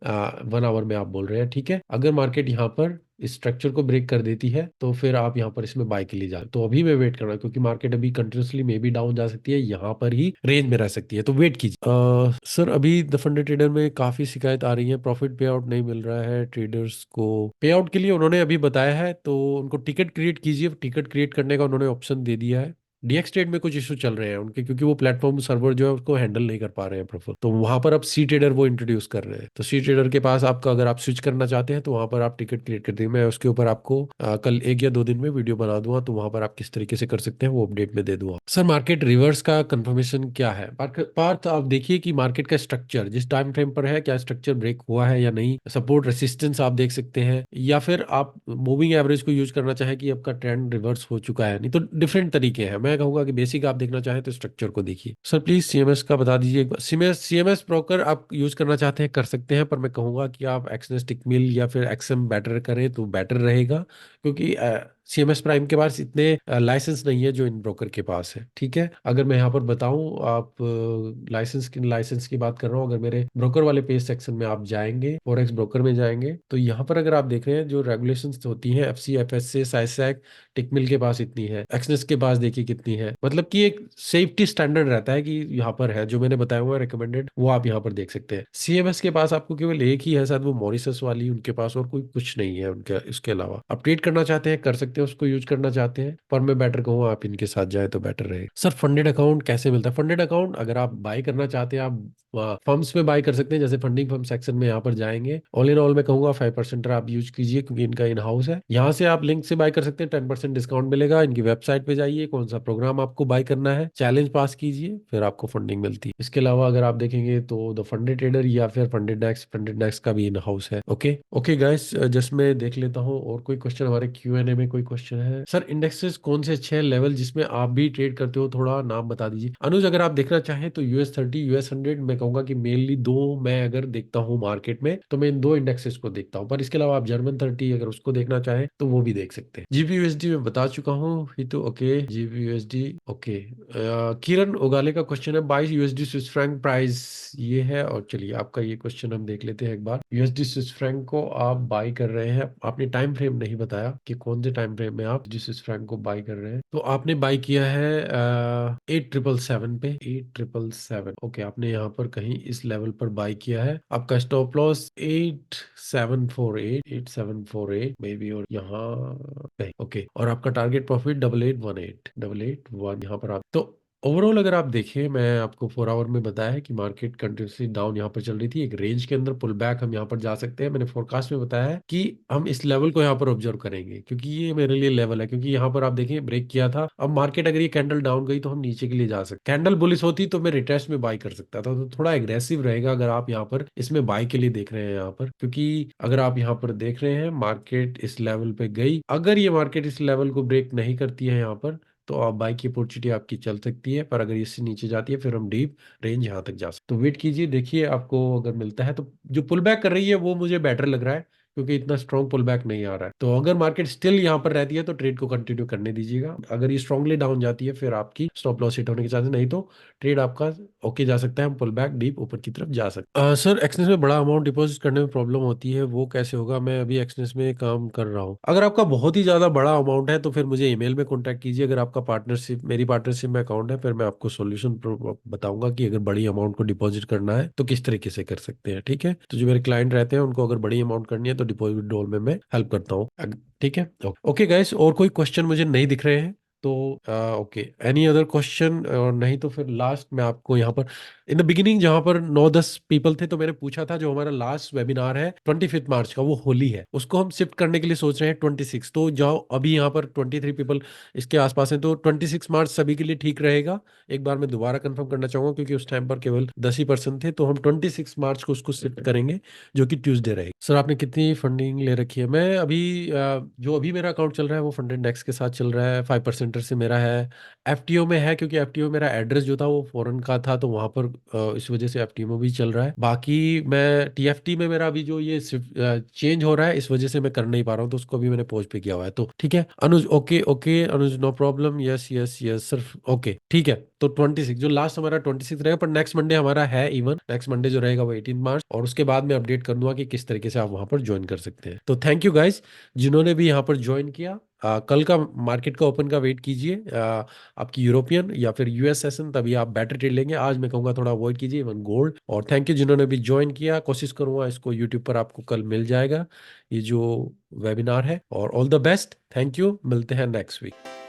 1 आवर में आप बोल रहे हैं, ठीक है, अगर मार्केट यहाँ पर इस स्ट्रक्चर को ब्रेक कर देती है तो फिर आप यहाँ पर इसमें बाय के लिए जाए। तो अभी मैं वेट कर रहा हूँ क्योंकि मार्केट अभी कंटिन्यूसली मे बी डाउन जा सकती है, यहाँ पर ही रेंज में रह सकती है, तो वेट कीजिए। सर अभी द फंडे ट्रेडर में काफी शिकायत आ रही है, प्रॉफिट पे आउट नहीं मिल रहा है ट्रेडर्स को। पे आउट के लिए उन्होंने अभी बताया है, तो उनको टिकट क्रिएट कीजिए। टिकट क्रिएट करने का उन्होंने ऑप्शन दे दिया है। DX ट्रेड में कुछ इशू चल रहे हैं उनके, क्योंकि वो प्लेटफॉर्म सर्वर जो है उसको हैंडल नहीं कर पा रहे हैं प्रॉपर। तो वहां पर अब सी ट्रेडर वो इंट्रोड्यूस कर रहे हैं। तो सी ट्रेडर के पास आपका अगर आप स्विच करना चाहते हैं तो वहां पर आप टिकट क्रिएट कर देंगे। मैं उसके ऊपर आपको कल 1 या 2 दिन में वीडियो बना दूंगा, तो वहां पर आप किस तरीके से कर सकते हैं वो अपडेट में दे दूंगा। सर मार्केट रिवर्स का कंफर्मेशन क्या है? पार्थ आप देखिए कि मार्केट का स्ट्रक्चर जिस टाइम फ्रेम पर है, क्या स्ट्रक्चर ब्रेक हुआ है या नहीं। सपोर्ट रेसिस्टेंस आप देख सकते हैं, या फिर आप मूविंग एवरेज को यूज करना चाहे कि आपका ट्रेंड रिवर्स हो चुका है नहीं। तो डिफरेंट तरीके हैं। मैं कहूंगा कि बेसिक आप देखना चाहें तो स्ट्रक्चर को देखिए। सर प्लीज CMS का बता दीजिए एक बार। CMS ब्रोकर आप यूज करना चाहते हैं कर सकते हैं, पर मैं कहूंगा कि आप एक्सनेस टिकमिल या फिर एक्सएम बेटर करें तो बेटर रहेगा, क्योंकि CMS प्राइम के पास इतने लाइसेंस नहीं है जो इन ब्रोकर के पास है। ठीक है, अगर मैं यहाँ पर बताऊं, आप लाइसेंस की बात कर रहा हूँ, अगर मेरे ब्रोकर वाले पेज सेक्शन में आप जाएंगे, फॉरेक्स ब्रोकर में जाएंगे, तो यहाँ पर अगर आप देख रहे हैं जो रेगुलेशंस होती हैं FC FSA साइसैक, टिकमिल के पास इतनी है, एक्सनेस के पास देखिए कितनी है। मतलब कि एक सेफ्टी स्टैंडर्ड रहता है कि यहाँ पर है, जो मैंने बताया हुआ है रिकमेंडेड, वो आप यहाँ पर देख सकते हैं। CMS के पास आपको केवल एक ही है शायद, वो मॉरिशस वाली, उनके पास और कोई कुछ नहीं है उनके। इसके अलावा आप ट्रेड करना चाहते हैं कर सकते हैं, उसको यूज करना चाहते हैं, पर मैं बेटर कहूँ आप इनके साथ जाए तो बेटर रहे। सर फंडेड अकाउंट कैसे मिलता है? फंडेड अकाउंट अगर आप बाय करना चाहते हैं, आप फर्म्स में बाय कर सकते हैं, जैसे फंडिंग फर्म सेक्शन में यहाँ पर जाएंगे। ऑल इन ऑल मैं कहूंगा 5% आप यूज कीजिए, क्योंकि इनका इन हाउस है। यहाँ से आप लिंक से बाय कर सकते हैं, 10% डिस्काउंट मिलेगा। इनकी वेबसाइट पे जाइए, कौन सा प्रोग्राम आपको बाय करना है, चैलेंज पास कीजिए, फिर आपको फंडिंग मिलती है। इसके अलावा अगर आप देखेंगे तो द फंडेड ट्रेडर या फिर फंडेड डेक्स का भी इन हाउस है। ओके ओके गाइस, जस्ट मैं देख लेता हूँ और कोई क्वेश्चन हमारे Q&A में कोई क्वेश्चन है। सर इंडेक्सेस कौन से अच्छे हैं लेवल जिसमें आप भी ट्रेड करते हो, थोड़ा नाम बता दीजिए। अनुज अगर आप देखना चाहें तो US 30 US 100 मैं कहूंगा कि मेनली दो मैं अगर देखता हूँ मार्केट में, तो मैं इन दो इंडेक्सेस को देखता हूँ, पर इसके अलावा आप जर्मन 30 अगर उसको देखना चाहें तो वो भी देख सकते हैं। GBUSD में बता चुका हूँ ही तो। Okay GBUSD okay. Kiran Ogale का क्वेश्चन है, 22 USD स्विस फ्रैंक प्राइस ये है। और चलिए आपका ये क्वेश्चन हम देख लेते हैं एक बार। USD स्विस फ्रैंक को आप बाई कर रहे हैं, आपने टाइम फ्रेम नहीं बताया कि कौन से टाइम फ्रेम में आप USD स्विस फ्रैंक को बाई कर रहे हैं। तो आपने बाई किया है 8777 पे, 8777। ओके, आपने यहाँ पर कहीं इस लेवल पर बाई किया है। आपका स्टॉप लॉस 8748 मे बी, और यहाँ नहीं। ओके, और आपका टारगेट प्रॉफिट 8818 यहाँ पर आप। तो ओवरऑल अगर आप देखें, मैं आपको 4 आवर में बताया है कि मार्केट कंटिन्यूसली डाउन यहाँ पर चल रही थी, एक रेंज के अंदर पुल बैक हम यहाँ पर जा सकते हैं। मैंने फोरकास्ट में बताया है कि हम इस लेवल को यहाँ पर ऑब्जर्व करेंगे, क्योंकि ये मेरे लिए लेवल है, क्योंकि यहाँ पर आप देखें ब्रेक किया था। अब मार्केट अगर ये कैंडल डाउन गई तो हम नीचे के लिए जा सकते। कैंडल बुलिश होती तो मैं रिटेस्ट में बाई कर सकता था, तो थोड़ा एग्रेसिव रहेगा अगर आप यहाँ पर इसमें बाई के लिए देख रहे हैं यहाँ पर, क्योंकि अगर आप यहाँ पर देख रहे हैं मार्केट इस लेवल पे गई, अगर ये मार्केट इस लेवल को ब्रेक नहीं करती है यहाँ पर, तो आप बाई की अपॉर्चुनिटी आपकी चल सकती है। पर अगर इससे नीचे जाती है फिर हम डीप रेंज यहाँ तक जा सकते। तो वेट कीजिए, देखिए आपको अगर मिलता है तो। जो पुल बैक कर रही है वो मुझे बेटर लग रहा है, क्योंकि इतना स्ट्रॉन्ग पुल बैक नहीं आ रहा है। तो अगर मार्केट स्टिल यहाँ पर रहती है तो ट्रेड को कंटिन्यू करने दीजिएगा। अगर ये स्ट्रांगली डाउन जाती है फिर आपकी स्टॉप लॉस हिट होने के चांसेस, नहीं तो ट्रेड आपका ओके जा सकता है, हम पुल बैक डीप ऊपर की तरफ जा सकते हैं। सर एक्सनेस में बड़ा अमाउंट डिपॉजिट करने में प्रॉब्लम होती है, वो कैसे होगा? मैं अभी एक्सनेस में काम कर रहा हूँ। अगर आपका बहुत ही ज्यादा बड़ा अमाउंट है तो फिर मुझे ईमेल में कॉन्टैक्ट कीजिए। अगर आपका पार्टनरशिप, मेरी पार्टनरशिप में अकाउंट है, फिर मैं आपको सोल्यूशन बताऊंगा कि अगर बड़ी अमाउंट को डिपॉजिट करना है तो किस तरीके से कर सकते हैं। ठीक है, तो जो मेरे क्लाइंट रहते हैं उनको अगर बड़ी अमाउंट करनी है तो डिपॉजिट डोल में मैं हेल्प करता हूँ। ठीक है, ओके गाइस, और कोई क्वेश्चन मुझे नहीं दिख रहे हैं। तो ओके, एनी अदर क्वेश्चन? और नहीं तो फिर लास्ट में आपको यहाँ पर इन द बिगिनिंग जहाँ पर 9-10 पीपल थे, तो मैंने पूछा था जो हमारा लास्ट वेबिनार है 25 मार्च का, वो होली है, उसको हम शिफ्ट करने के लिए सोच रहे हैं 26। तो जाओ अभी यहाँ पर 23 पीपल इसके आसपास हैं, तो 26 मार्च सभी के लिए ठीक रहेगा। एक बार मैं दोबारा कंफर्म करना चाहूंगा क्योंकि उस टाइम पर केवल 10 ही % थे, तो हम 26 मार्च को उसको शिफ्ट करेंगे, जो कि ट्यूसडे रहेगी। सर आपने कितनी फंडिंग ले रखी है? मैं अभी जो अभी मेरा अकाउंट चल रहा है वो फंडेड नेक्स्ट के साथ चल रहा है, 5% से मेरा है। एफटीओ में है क्योंकि एफटीओ मेरा एड्रेस जो था वो फॉरेन का था, तो वहां पर इस वजह से एफटीओ में भी चल रहा है। बाकी मैं टीएफटी में मेरा अभी जो ये चेंज हो रहा है, इस वजह से मैं कर नहीं पा रहा हूँ, तो उसको भी मैंने पोस्ट पे किया हुआ है। तो ठीक है Anuj, okay okay Anuj, no problem, yes yes yes sir, okay ठीक है। तो 26 जो लास्ट हमारा 26 रहेगा, पर नेक्स्ट मंडे हमारा है इवन, नेक्स्ट मंडे जो रहेगा वो 18 मार्च, और उसके बाद मैं अपडेट कर दूंगा कि किस तरीके से आप वहां पर ज्वाइन कर सकते हैं। तो थैंक यू गाइस जिन्होंने भी यहाँ पर ज्वाइन किया। कल का मार्केट का ओपन का वेट कीजिए, आपकी यूरोपियन या फिर यूएस सेशन, तभी आप बेटर ट्रेड लेंगे। आज मैं कहूँगा थोड़ा अवॉइड कीजिए इवन गोल्ड। और थैंक यू जिन्होंने भी ज्वाइन किया, कोशिश करूंगा इसको यूट्यूब पर आपको कल मिल जाएगा ये जो वेबिनार है। और all the best, thank you, मिलते हैं नेक्स्ट वीक।